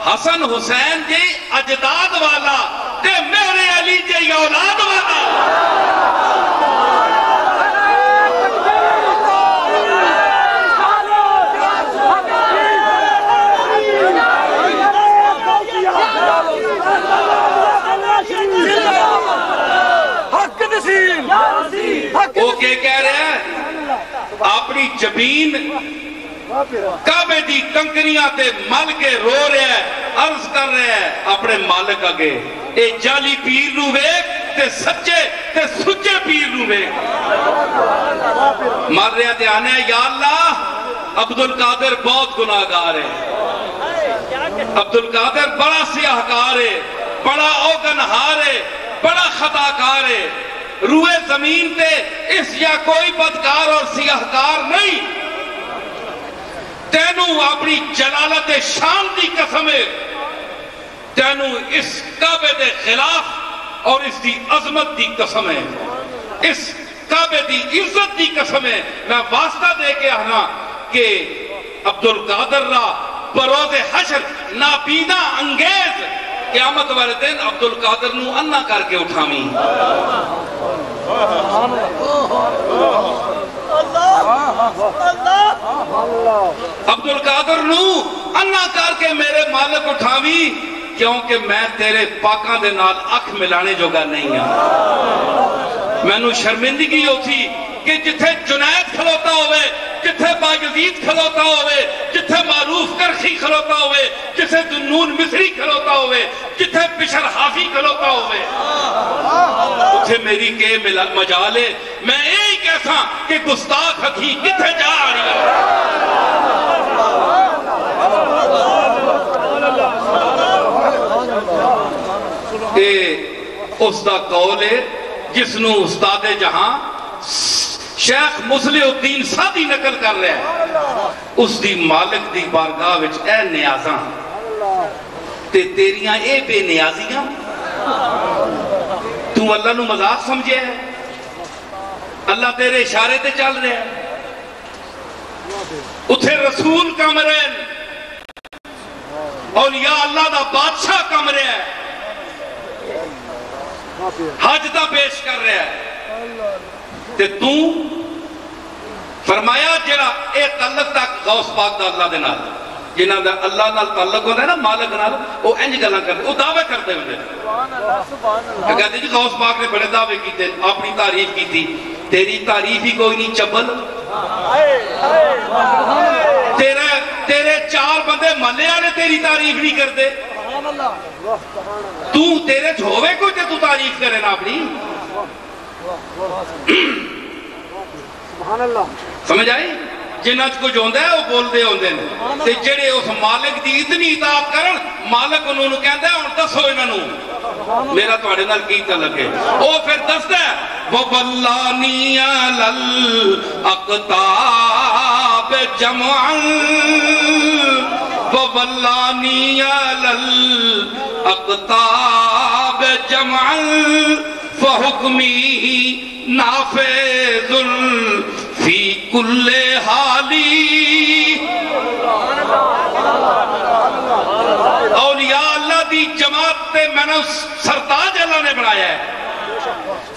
حسن حسین جے اجداد والا تے میرے علی جے اولاد والا. وہ کیا کہہ رہے ہیں؟ اپنی جبین کعبے دی کنکریاں تے مل کے رو رہے ہیں، عرض کر رہے ہیں اپنے مالک آگے اے جعلی پیر نو ویکھ تے سچے تے سچے پیر نو ویکھ. مر رہے تے آنے یا اللہ عبد القادر بہت گناہگار ہے، عبد القادر بڑا سیاہکار ہے، بڑا اوگنہار ہے، بڑا خطاکار ہے. روئے زمین تے اس یا کوئی بدکار اور سیاہکار نہیں. تینوں اپنی جلالت شان دی قسم ہے، تینوں اس کعبے دے خلاف اور اس دی عظمت دی قسم ہے، اس کعبے دی عزت دی قسم ہے. میں واسطہ دے کے آنا کہ عبد القادر را بروز حشر ناپیدہ انگیز قیامت والے دن عبد القادر نو انا کر کے اٹھاویں. عبد القادر نو انا کر کے میرے مالک اٹھاویں، کیونکہ میں تیرے پاکاں دے نال اکھ ملانے جوگا نہیں ہاں. میں نو شرمندگی ہوتی کہ جتھے جنید کھلوتا ہوئے، جتھے باجزید کھلوتا ہوئے، جتھے معروف کرخی کھلوتا ہوئے، جتھے دنون مصری کھلوتا ہوئے، جتھے بشر حافی کھلوتا ہوئے، اتھے میری کے مجالے میں ایک ایسا کہ گستاخ ہتھی کتھے جا رہی ہے. اے اس دا قول ہے جس نو استاد جہاں شیخ مصلح الدین سادی نقل کر رہے ہیں. اس دی مالک دی بارگاہ وچ اے نیازاں تے تیریاں اے بے نیازیاں. تو اللہ نو مذاق سمجھے ہے؟ اللہ تیرے اشارے تے چل رہے ہیں. اتھے رسول کم رہے ہیں، اولیاء اللہ دا بادشاہ کم رہے ہیں، حج دا پیش کر رہے ہیں. تے تو فرمایا جڑا اے تعلق تک غوث پاک دا اللہ دے نال، جنہاں دا اللہ نال تعلق ہوتا ہے نا مالک نال، وہ انج گلاں کرتے، وہ دعوے کرتے ہوندے. کہتے جی غوث پاک نے بڑے دعوے کیتے، اپنی تعریف کیتی. تیری تعریف ہی کوئی نہیں چبل. تیرے چار بندے محلے والے تیری تعریف نہیں کرتے. تو تیرے جھوے کوئی تے تو تعریف کرے نا اپنی. سمجھ آئی؟ جنہاں کچھ ہوندہ ہے وہ بول دے ہوندے ہیں. تے جڑے اس مالک دی اتنی اطاعت کرن، مالک انہوں نے کہندہ ہے اور دسو انہوں میرا توڑے نال کی تعلق ہے. وہ پھر دستا ہے وَبَلَّانِي عَلَى الْأَقْطَابِ جَمْعًا وَبَلَّانِي عَلَى الْأَقْطَابِ جَمْعًا فَحُكْمِهِ نَافِذٌ فِي كُلِّ حَالٍ. اولیاء اللہ دی جماعت تے میں نے سرتاج اللہ نے بنایا ہے.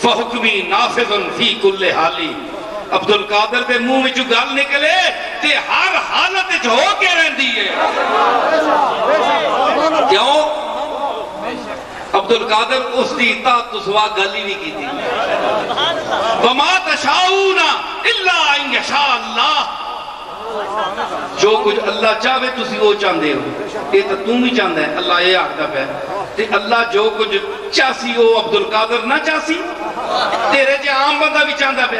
فَحُكْمِهِ نَافِذٌ فِي كُلِّ حَالٍ. عبد القادر دے منہ میں جو گال نکلے تے ہر حالت ہو کے رہندی ہے. کیوں؟ عبد القادر اس دی اطاعت تو سوا گالی نہیں کی تھی. وَمَا تَشَاؤُونَ إِلَّا أَن يَشَاءَ اللَّهُ. جو کچھ اللہ چاہوے تسی وہ چاندے ہو. یہ تو تم ہی چاندہ ہے، اللہ یہ آگتا پہ. تے اللہ جو کچھ چاسی ہو عبد القادر نہ چاسی، تیرے جے عام بندہ بھی چاندہ پہ.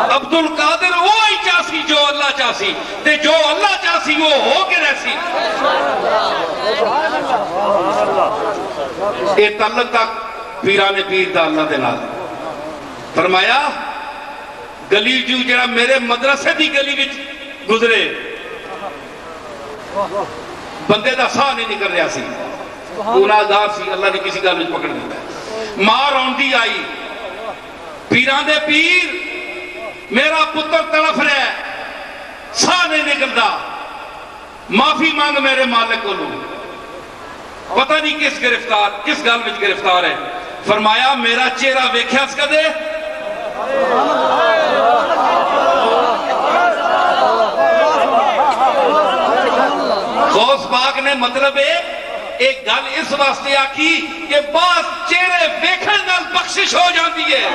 عبد القادر وہی چاسی جو اللہ چاسی تے جو اللہ چاسی وہ ہو کے رہسی اے تعلق تک پیران پیر دا اللہ دے نال فرمایا گلی جو جڑا میرے مدرسے دی گلی وچ گزرے بندے دا ساہ نہیں نکل رہا سی گناہگار سی اللہ نے کسی گل وچ پکڑ دیتا ہے ماں روندی آئی پیران دے پیر میرا پتر تڑف رہا ہے ساہ نہیں نکلتا معافی مانگ میرے مالک کو لوں پتہ نہیں کس گل وچ گرفتار ہے فرمایا میرا چہرہ ویکھیا اس کا دے غوث پاک نے مطلب ایک گل اس واسطے آکی کہ بعض چہرے ویکھن نال بخشش ہو جاتی ہے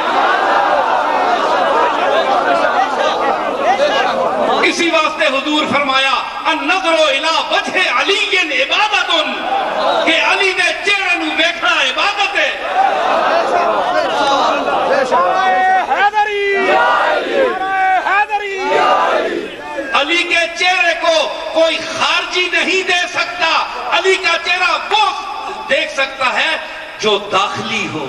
اسی واسطے حضور فرمایا النظر الی وجہ علی عبادت کہ علی دے چہرے نو ویکھنا عبادت ہے علی کے چہرے کو کوئی خارجی نہیں دے سکتا علی کا چہرہ وہ دیکھ سکتا ہے جو داخلی ہو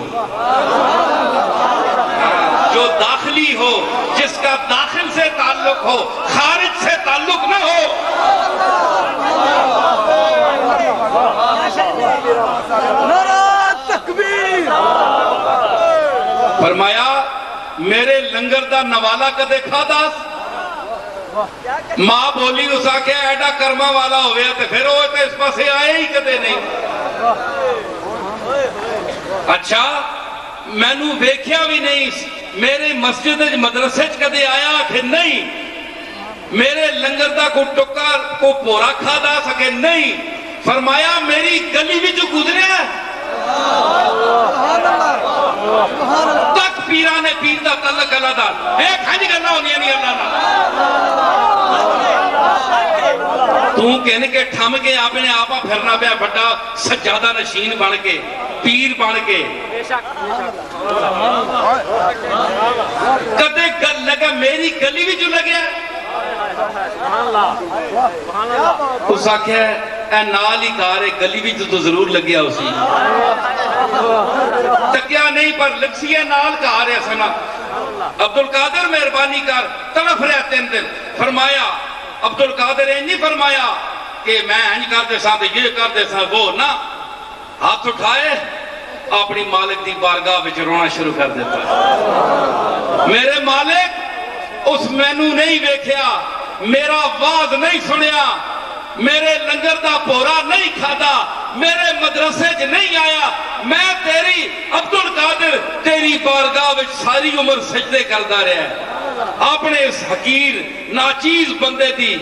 جس کا داخل سے تعلق ہو خارج سے تعلق نہ ہو نعرہ تکبیر فرمایا میرے لنگر دا نوالا کدے کھاداس ماں بولی اس آکے ایڈا کرما والا ہوئے تے پھر ہوئے تے اس پاسے آئے ہی کدے نہیں اچھا میں نو بیکھیا بھی نہیں میرے مسجد مدرسے کدے آیا کہ نہیں میرے لنگر دا کو ٹکا کو پورا کھا دا سکے نہیں فرمایا میری گلی بھی جو گزرے ہے تک پیرانے پیر دا تعلق اللہ دا ایک ہنج کرنا ہونی ہے نہیں اللہ نا تو کہنے کے ٹھم کے آپ نے آپا پھرنا پہ بڑا سجادہ نشین بن کے پیر بن کے کدے گل لگا میری گلی بھی جو لگیا اس آکھیا اے نال ہی کارے گلی بھی تو ضرور لگیا اسی تکیا نہیں پر لکسی ہے نال کارے سنا عبدالقادر مہربانی کر طرف رہتے ہیں دن فرمایا عبدالقادر نہیں فرمایا کہ میں انج کر دے ساتھ یہ کر دے ساتھ وہ نہ ہاتھ اٹھائے اپنی مالک دی بارگاہ وچ رونا شروع کر دیتا ہے میرے مالک اس مینو نہیں ویکھیا میرا واز نہیں سنیا میرے لنگر دا پورا نہیں کھادا میرے مدرسے چ نہیں آیا میں تیری عبدالقادر تیری بارگاہ وچ ساری عمر سجدے کردا رہا ہے اپنے اس حقیر ناچیز بندے دی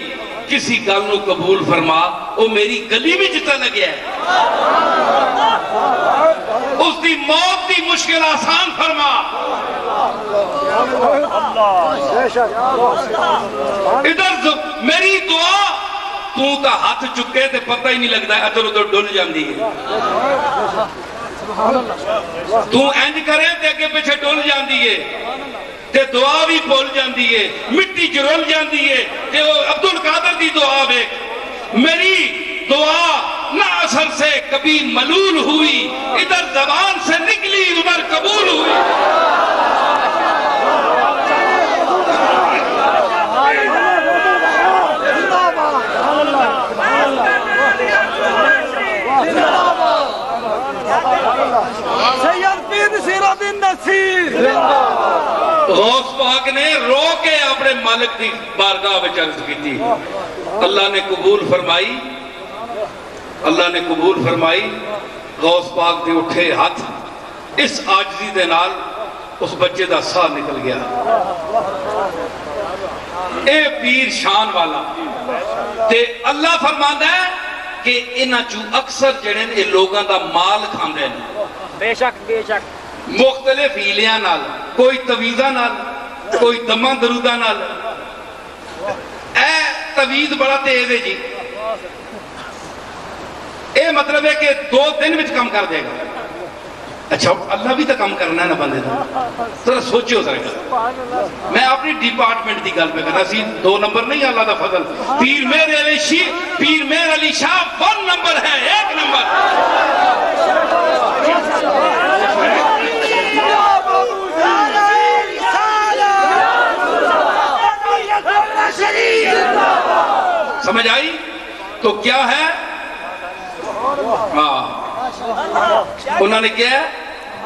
کسی گل نو قبول فرما وہ میری گلی میں جتا لگیا ہے اس دی موت دی مشکل آسان فرما ادھر میری دعا تو تا ہاتھ چکے تے پتہ ہی نہیں لگتا ہے ادھر ادھر ڈول جاندی ہے تو اینج کرے تے اگے پیچھے ڈول جاندی ہے تے دعا بھی بھول جاندی ہے مٹی چرول جاندی ہے تے وہ عبدالقادر دی دعا بے میری دعا نہ اثر سے کبھی ملول ہوئی ادھر زبان سے نکلی ادھر قبول ہوئی سید پیر سیرہ بن نصیر غوث پاک نے رو کے اپنے مالک دی بارگاہ میں عرض کی تھی اللہ نے قبول فرمائی اللہ نے قبول فرمائی غوث پاک دے اٹھے ہاتھ اس عاجزی دے نال اس بچے دا ساہ نکل گیا اے پیر شان والا تے اللہ فرماندا ہے کہ انہاں چو اکثر جڑے اے لوگاں دا مال کھاندے ہیں بے شک بے شک مختلف ہیلیاں نال کوئی تویزہ نال کوئی دمہ درودہ نال اے تویز بڑا تیز ہے جی اے مطلب ہے کہ 2 دن وچ کم کر دے گا اچھا اللہ بھی تو کم کرنا ہے نا بندے دا ذرا سوچو ذرا میں اپنی ڈپارٹمنٹ دی گل پہ کرنا سی 2 نمبر نہیں اللہ دا فضل پیر میر علی شاہ 1 نمبر ہے 1 نمبر سمجھ آئی تو کیا ہے انہوں نے کیا ہے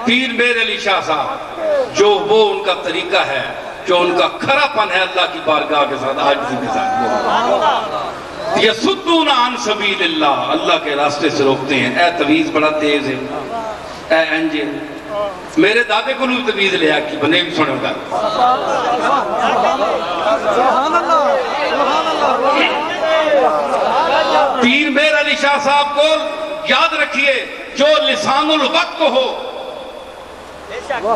پیر میر علی شاہ صاحب جو وہ ان کا طریقہ ہے جو ان کا کھرا پن ہے اللہ کی بارگاہ کے ساتھ آج بھی کے ساتھ یصدون عن سبیل اللہ اللہ کے راستے سے روکتے ہیں اے تویز بڑا تیز ہے اے انجل میرے دادے کو نہیں تویز لیا کی بنے بھی سنے ہوگا پیر میر علی شاہ صاحب کو یاد رکھیے جو لسان الوقت ہو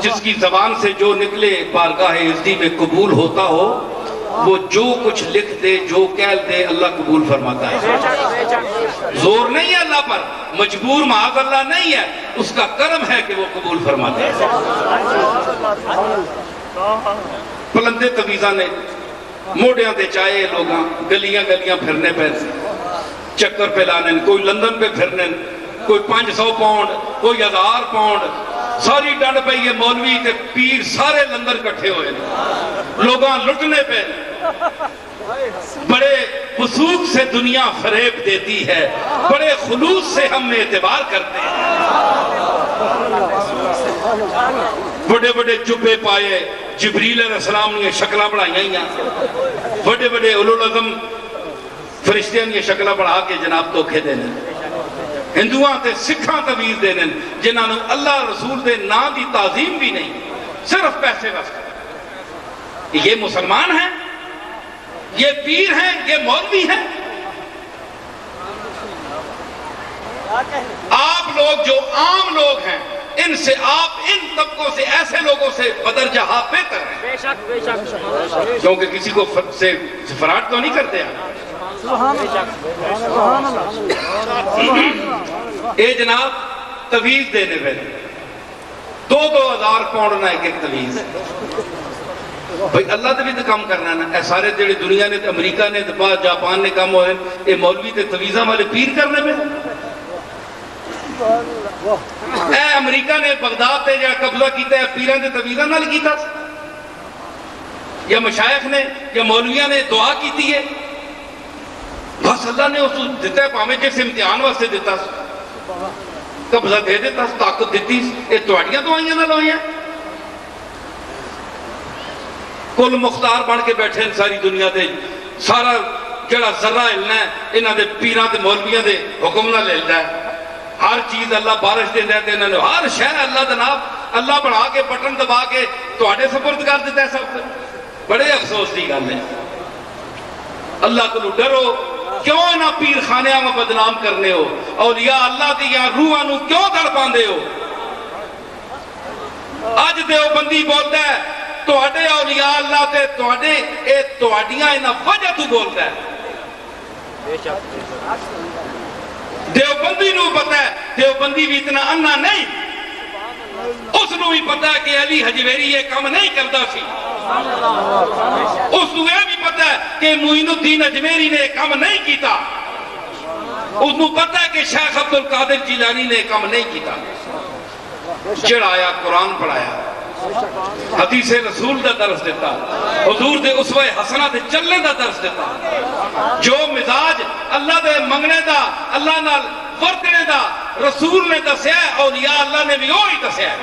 جس کی زبان سے جو نکلے بارگاہ عزتی میں قبول ہوتا ہو وہ جو کچھ لکھ دے جو کہہ دے اللہ قبول فرماتا ہے زور نہیں ہے اللہ پر مجبور معاذ اللہ نہیں ہے اس کا کرم ہے کہ وہ قبول فرماتا ہے پلندے تویزہ نے موڑیاں دے چاہے لوگاں گلیاں پھرنے پہ چکر پہ لانے کوئی لندن پہ پھرنے کوئی 500 پاؤنڈ کوئی 1000 پاؤنڈ ساری ڈنڈ پہ یہ مولوی تے پیر سارے لندن کٹھے ہوئے لوگاں لٹنے پہ بڑے وثوق سے دنیا فریب دیتی ہے بڑے خلوص سے ہم اعتبار کرتے ہیں بڑے بڑے جبے پائے جبریل علیہ السلام نے شکلہ بڑھائیاں بڑے بڑے اولوالعظم فرشتیاں نے شکلہ بڑھا کے جناب دھوکے دینے ہندوان تے سکھاں تویز دینے جنہاں نے اللہ رسول دے نا دی تعظیم بھی نہیں صرف پیسے واسطے یہ مسلمان ہیں یہ پیر ہیں یہ مولوی ہیں آپ لوگ جو عام لوگ ہیں ان سے آپ ان طبقوں سے ایسے لوگوں سے بدرجہ بہتر ہیں بے شک کیونکہ کسی کو سے فراڈ تو نہیں کرتے ہیں اے جناب تویز دینے پہ 2,000 پاؤنڈ نہ ایک تویز بھئی اللہ تے بھی تو کام کرنا ہے نا اے سارے جڑے دنیا نے امریکہ نے جاپان نے کام ہوئے اے مولوی تے تویزہ والے پیر کرنے پہ اے امریکہ نے بغداد تے جا قبضہ کیتا ہے پیران تے تویزہ نہ لکیتا یا مشایخ نے یا مولویاں نے دعا کیتی ہے بس اللہ نے اس کو دیتا ہے پاہمیں جس امتحان واسطے دیتا قبضہ دے دیتا طاقت دیتی اے توڑیاں دعائیاں نہ لوئیاں کل مختار بن کے بیٹھے ہیں ساری دنیا دے سارا جڑا ذرہ ہلنا ہے انہاں دے پیران دے مولویاں دے حکم نہ لے لتا ہے ہر چیز اللہ بارش دے دیتے ہیں ہر شہر اللہ جناب اللہ بڑھا کے بٹن دبا کے توڑے سپرد کر دیتا ہے سب بڑے افسوس دی گل ہے اللہ کو ڈرو کیوں نہ پیر خانیاں میں بدنام کرنے ہو اولیاء اللہ دی یا روحاں نو کیوں در پاندے ہو آج دیوبندی بولتا ہے توڑے اولیاء اللہ تے توڑے اے توڑیاں انہا وجہ تو بولتا ہے دیوبندی نو پتہ ہے دیوبندی بھی اتنا انہ نہیں اس نو بھی پتہ ہے کہ علی حجویری یہ کام نہیں کرتا سی اس نو یہ بھی پتہ ہے کہ معین الدین اجمیری نے کام نہیں کیتا اس نو پتہ ہے کہ شیخ عبدالقادر جیلانی نے کام نہیں کیتا چڑھایا قرآن پڑھایا حدیث رسول دا درس دیتا حضور دے اسوہ حسنہ دے چلنے دا درس دیتا جو مزاج اللہ دے منگنے دا اللہ نال ورتنے دا رسول نے دسیا ہے اولیاء اللہ نے بھی وہی دسیا ہے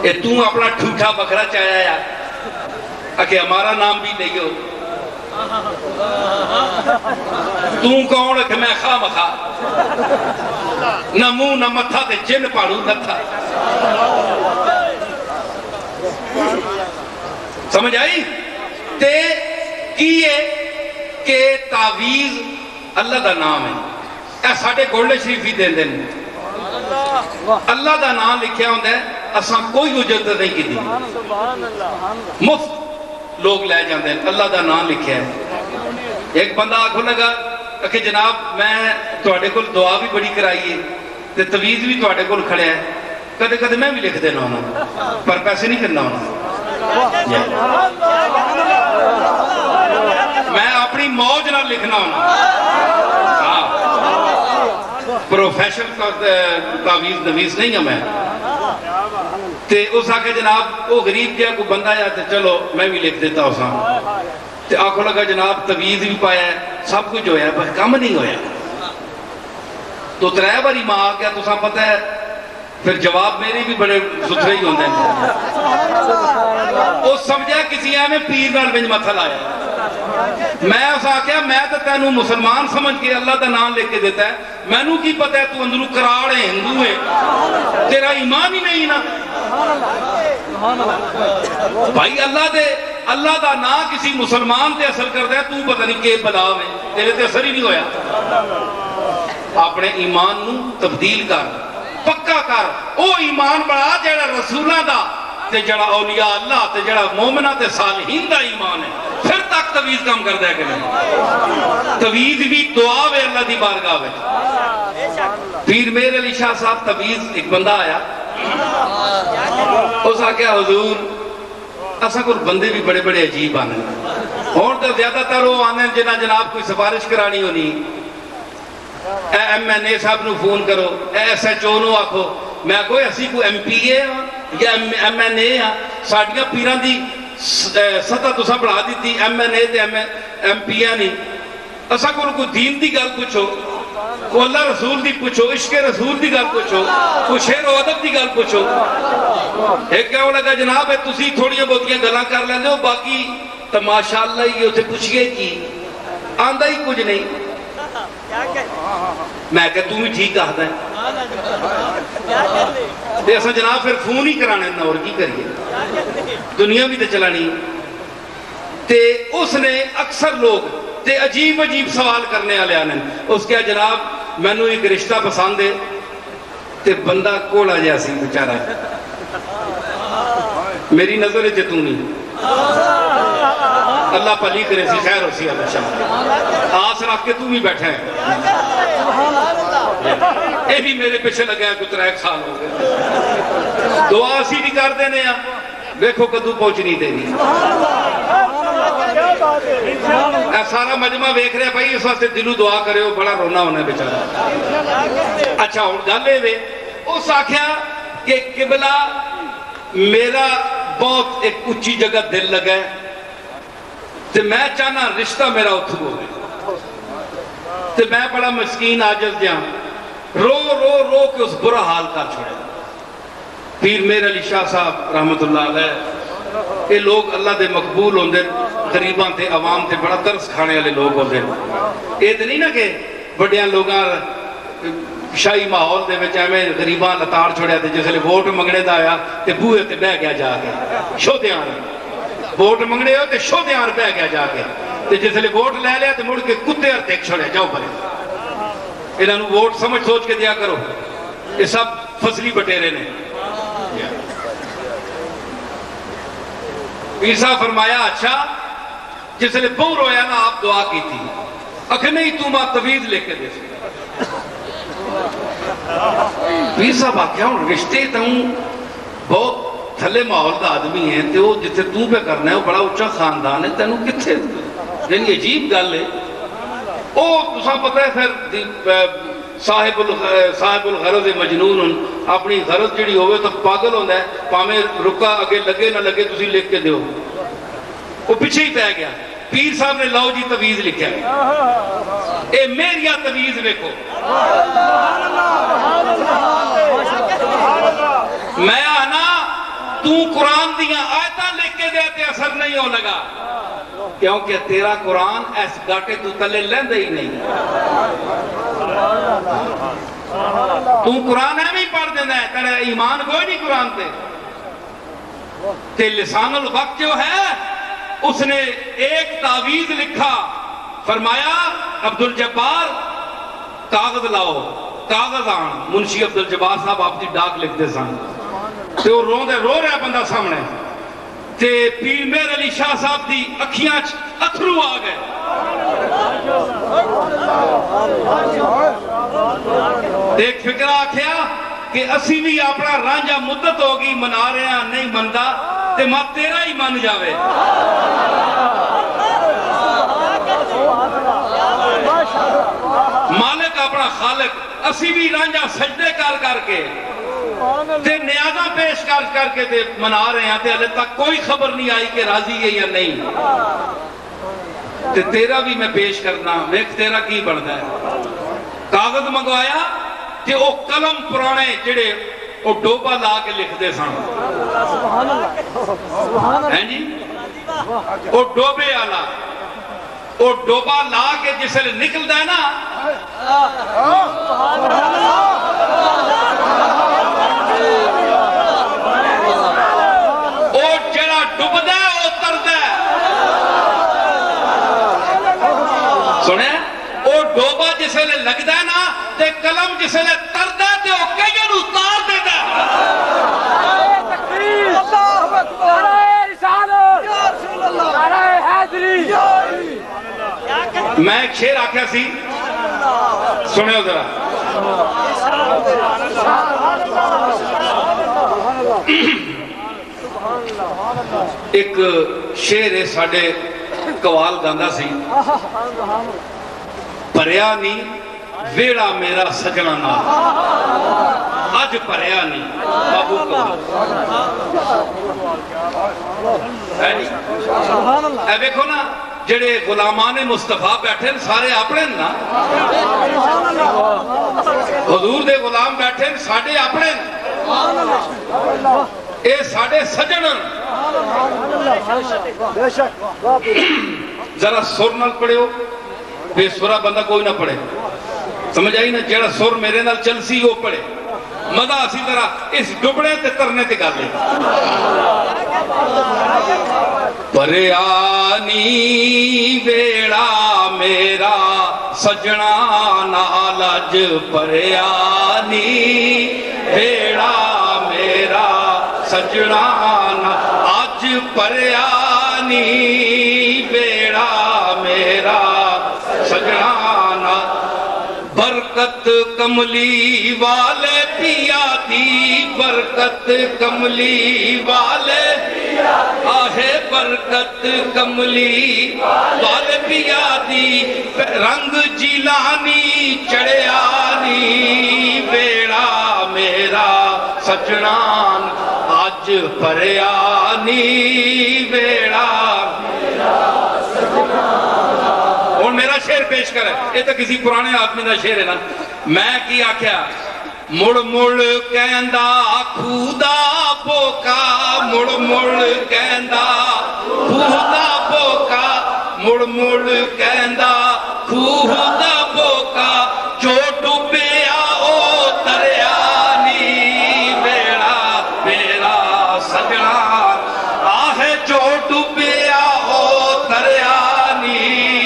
اے تم اپنا ٹھوٹا بکرا چاہیا یار کہ ہمارا نام بھی نہیں ہو تم کون کہ میں خواہ مخواہ نہ منہ نہ متھا تے جن پاڑو نہ تھا سمجھ آئی تے کیے کہ تعویز اللہ دا نام ہے اے ساڑھے گولڈے شریفی دے دیں اللہ دا نام لکھیا ہوندہ ہے اساں کوئی اجرت نہیں کی دی مفت لوگ لے جاندے ہیں اللہ دا نام لکھیا ہے ایک بندہ آنکھوں لگا کہ جناب میں توڑے کو دعا بھی بڑی کرائیے تے تویز بھی تواڈے کول کھڑے ہے کدے کدے میں بھی لکھ دینا ہونا پر پیسے نہیں کرنا ہونا میں اپنی موج نہ لکھنا ہونا پروفیشنل تعویذ نویس نہیں ہوں میں تے اس آکے جناب وہ غریب جہاں کوئی بندہ یا تے چلو میں بھی لکھ دیتا ہوں تے آنکھوں لگا جناب تعویذ بھی پایا ہے سب کچھ ہویا ہے پر کم نہیں ہویا تو 3 باری ماں آ گیا تو سب پتہ ہے پھر جواب میرے بھی بڑے ستھرے ہی ہوندے ہیں وہ سمجھا کسی میں پیر نال بنج متھا لایا میں اس آکھیا میں تو تینوں مسلمان سمجھ کے اللہ دا نام لے کے دیتا ہے میں نو کی پتہ ہے تو اندروں کراڑ ہے ہندو ہے تیرا ایمان ہی نہیں نا بھائی اللہ دا نا کسی مسلمان تے اثر کرتا ہے تو پتہ نہیں کہ بلا میں تیرے تے اثر ہی نہیں ہویا اپنے ایمان نو تبدیل کر پکا کر او ایمان بڑا جڑا رسولہ دا تے جڑا اولیاء اللہ تے جڑا مومنہ تے صالحین دا ایمان ہے پھر تک تویز کام کر دے کہ نہیں تویز بھی دعا وے اللہ دی بارگاہ وے پیر میر علی شاہ صاحب تویز ایک بندہ آیا اس آکیا حضور اسا کو بندے بھی بڑے بڑے عجیب آنے اور تو زیادہ تر وہ آنے جناب کوئی سفارش کرانی ہونی اے ایم این اے صاحب نو فون کرو اے ایس ایچ او نو آکھو میں کوئی اسی کو ایم پی اے یا ایم این اے ساڑھیاں پیران دی سطح تو سب بڑھا دیتی ایم این اے تے ایم پی اے نہیں اسا کوئی دین دی گل پوچھو کوئی اللہ رسول دی پوچھو عشق رسول دی گل پوچھو کوئی شعر و ادب دی گل پوچھو ایک کیا لگا جناب ہے تسی تھوڑیاں بہتیاں گلاں کر لیندے ہو باقی تو ماشاءاللہ یہ اسے پوچھئے کی آندہ ہی کچھ نہیں میں کہا تم ہی ٹھیک کہتا ہے ایسا جناب پھر فون ہی کرانے اور کی کریے دنیا بھی تے چلانی تے اس نے اکثر لوگ تے عجیب سوال کرنے والے آنے اس کیا جناب میں نو ایک رشتہ پسند ہے تے بندہ کوڑا جیسی بیچارہ میری نظر ہے تو نہیں اللہ پلی کرے سی خیر ہو سی اللہ شاہ آس رکھ کے تم ہی بیٹھے ہیں اے بھی میرے پیچھے لگا ہے کچھ 1 سال ہو گئے دعا اسی بھی کر دینے ہیں دیکھو کدو پہنچ نہیں دینی اے سارا مجمع دیکھ رہے بھائی اس واسطے دلو دعا کرے ہو بڑا رونا ہونا ہے بیچارہ اچھا اور گالے وے اس آکھیا کہ قبلہ میرا بہت ایک اچھی جگہ دل لگا ہے تے میں چاہنا رشتہ میرا اتھو ہو گئے تے میں بڑا مسکین آجز جہاں رو کے اس برا حال کا چھوڑے پیر میر علی شاہ صاحب رحمت اللہ علیہ یہ لوگ اللہ دے مقبول ہوندے غریباں تے عوام تے بڑا ترس کھانے والے لوگ ہوندے یہ تو نہیں نا کہ بڑیاں لوگاں شاہی ماحول دے وچ ایویں غریباں لتاڑ چھوڑیا تے جس لے ووٹ منگنے دا آیا تے بوئے تے بہ گیا جا کے شودیان ووٹ منگنے ہو تے شودیان بہ گیا جا کے تے جس لے ووٹ لے لیا تے مڑ کے کتے اور دیکھ چھوڑے جاؤ پرے انہاں نو ووٹ سمجھ سوچ کے دیا کرو یہ سب فصلی بٹیرے نے عیسیٰ فرمایا اچھا جس لے بہو رویا نا آپ دعا کی تھی اکھے نہیں تو ماں طویز لے کے دے پیر صاحب آکھیا ہوں رشتے تو بہت تھلے ماحول کا آدمی ہیں تو جتے تو پہ کرنا ہے وہ بڑا اچھا خاندان ہے تینوں کتھے یعنی عجیب گل ہے او تساں پتہ ہے پھر صاحب الغرض مجنون اپنی غرض جڑی ہوئے تو پاگل ہوندہ ہے پامیں رکا اگے لگے نہ لگے تسی لکھ کے دیو وہ پیچھے ہی پہ گیا پیر صاحب نے لاؤ جی تویز لکھا ہے اے میریا تویز دیکھو میں آنا تو قرآن دیا آیتاں لکھ کے دیتے اثر نہیں ہو لگا کیونکہ تیرا قرآن ایس گاٹے تو تلے لیندے ہی نہیں تو قرآن ہے نہیں پڑھ دینا ہے تیرا ایمان کوئی نہیں قرآن تے لسان الوقت جو ہے اس نے ایک تعویذ لکھا فرمایا عبدالجبار کاغذ لاؤ کاغذ آن منشی عبدالجبار صاحب آپ دی ڈاک لکھ دے سان تے وہ رو رہا بندہ سامنے تے پیر میر علی شاہ صاحب دی اکھیاں اتھرو آ گئے ایک فکرہ آکھیا کہ اسی بھی اپنا رانجا مدت ہوگی منا رہے ہیں نہیں مندا تے ماں تیرا ہی من جاوے مالک اپنا خالق اسی بھی رانجا سجدے کر کے تے نیازہ پیش کر کے تے منا رہے ہیں تے اللہ تک کوئی خبر نہیں آئی کہ راضی ہے یا نہیں تے تیرا بھی میں پیش کرنا ویک تیرا کی بڑھتا ہے کاغذ منگوایا تے او قلم پرانے جڑے او ڈوبا لا کے لکھ دے سن ہیں جی او ڈوبے آلا او ڈوبا لا کے جسے نکل دے نا او جڑا ڈوب دے او تر دے سنے او ڈوبا جسے لگ دے نا تے قلم جسے تر دے تے او کئیوں اتار دے دے میں ایک شیر آکھیا سی سنے ہو ذرا ایک شیر ساڑھے قوال گاندہ سی پریا نہیں ویڑا میرا سجنا نا آج پریا نہیں بابو اے دیکھو نا جڑے غلامان مصطفیٰ بیٹھے سارے اپنے نا حضور دے غلام بیٹھے ساڑھے اپنے اے ساڑھے سجنن ذرا سر نال پڑھے ہو بے سرہ بندہ کوئی نہ پڑھے سمجھ آئی نا جڑا سر میرے نال چلسی وہ پڑھے مدہ اسی طرح اس ڈبڑے تے ترنے تے گا لے پریانی ویڑا میرا سجنا نالج پریانی ویڑا میرا سجنا آج پریانی ویڑا میرا سجنا برکت کملی والے پیا دی برکت کملی والے آہے برکت کملی والے پیا دی رنگ جیلانی چڑیانی بیڑا میرا سجنان آج پریانی بیڑا اور میرا شعر پیش کرے یہ تو کسی پرانے آدمی دا شعر ہے نا میں کی آکھیا مڑ مڑ کہندا کھودا بوکا مڑ مڑ کہندا کھودا بوکا مڑ مڑ کہندا کھودا بوکا جو ڈوبیا او تریانی بیڑا میرا سجنا آہ جو ڈوبیا او تریانی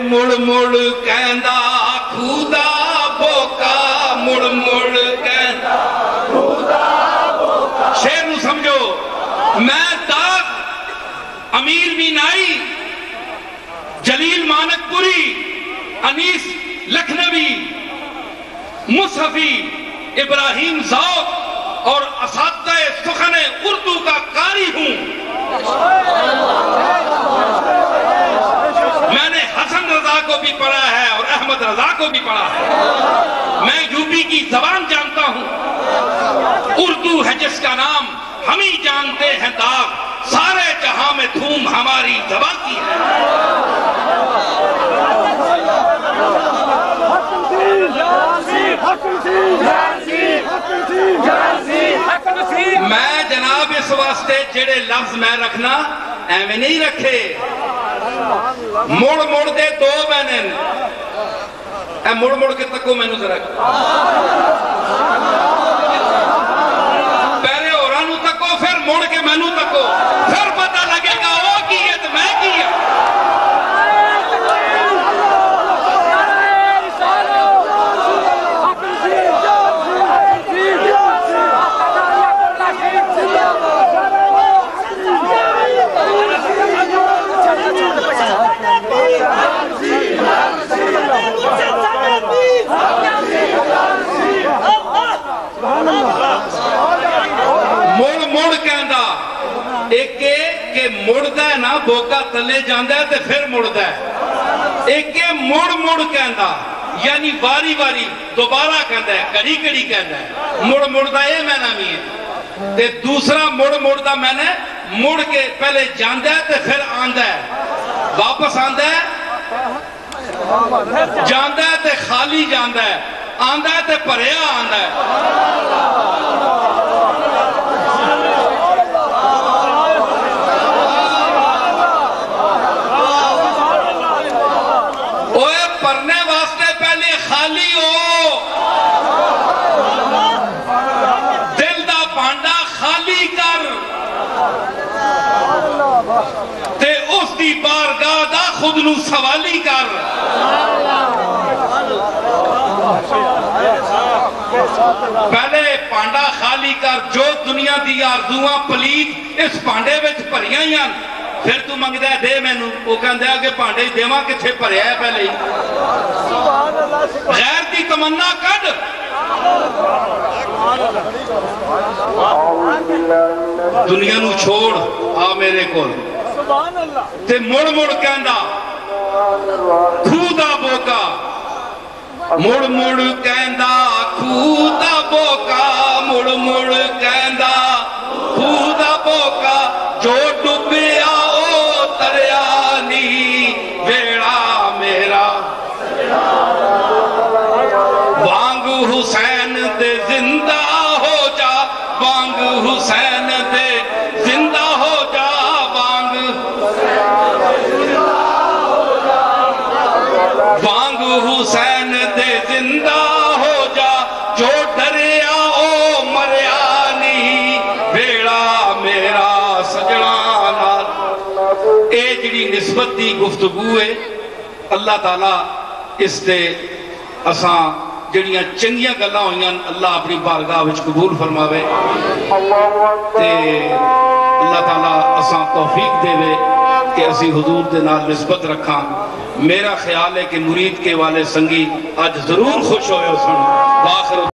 مڑ مڑ کہندا کھودا بوکا مڑ مڑ کہندا کھودا بوکا شیر نو سمجھو میں داغ امیر مینائی جلیل مانک پوری انیس لکھنوی مصحفی ابراہیم ذوق اور اساتذہ سخن اردو کا قاری ہوں میں نے حسن رضا کو بھی پڑھا ہے اور احمد رضا کو بھی پڑھا ہے میں یوپی کی زبان جانتا ہوں اردو ہے جس کا نام ہم ہی جانتے ہیں داغ سارے جہاں میں دھوم ہماری زبان کی ہے میں جناب اس واسطے جڑے لفظ میں رکھنا ایویں نہیں رکھے مڑ مڑ دے دو بہنے اے مڑ مڑ کے تکو میں نو ذرا پہلے اورانو تکو پھر مڑ کے میں نو تکو پھر پتہ لگے گا وہ کی ہے تو میں کی ہے ایک کہ مڑدا ہے نا بوکا تلے جاندا ہے تے پھر مڑدا ہے، ایک کہ مڑ کہندا یعنی واری واری دوبارہ کہندا ہے، کڑی کڑی کہندا ہے، مڑدا یہ میں نامی ہے، تے دوسرا مڑدا میں نے مڑ کے پہلے جاندا ہے تے پھر آندا ہے، واپس آندا ہے، جاندا ہے تے خالی جاندا ہے، آندا ہے تے پریا آندا ہے۔ اوے پرنے واسطے پہلے خالی ہو، دل دا بانڈا خالی کر تے اس دی بارگاہ دا خود نو سوالی کر۔ پہلے پانڈا خالی کر، جو دنیا دی آرزوئاں پلیت اس پانڈے وچ بھریاں ہی ہیں، پھر تو منگدا ہے دے مینوں، وہ کہندا ہے کہ پانڈے دیواں کتھے بھریا ہے پہلے ہی، غیر دی تمنا کڈ۔ دنیا نو چھوڑ آ میرے کول، تے مڑ کہندا کھودا بوکا، مڑ کہندا کھودا بوکا، مڑ کہندا کھودا بوکا، جو ڈبیا او تریا نی ویڑا میرا، وانگ حسین دے زندہ ہو جا، وانگ حسین دے زندہ ہو جا، وانگ حسین دے زندہ ہو جا، جو ڈریا او مریا نہیں بیڑا میرا سجنا نال۔ اے جڑی نسبت دی گفتگو ہے اللہ تعالیٰ اس دے اساں جڑیاں چنگیاں گلاں ہوئیاں اللہ اپنی بارگاہ وچ قبول فرماوے تے اللہ تعالیٰ اساں توفیق دے وے کہ اسی حضور دے نال نسبت رکھاں۔ میرا خیال ہے کہ مرید کے والے سنگی آج ضرور خوش ہوئے سن۔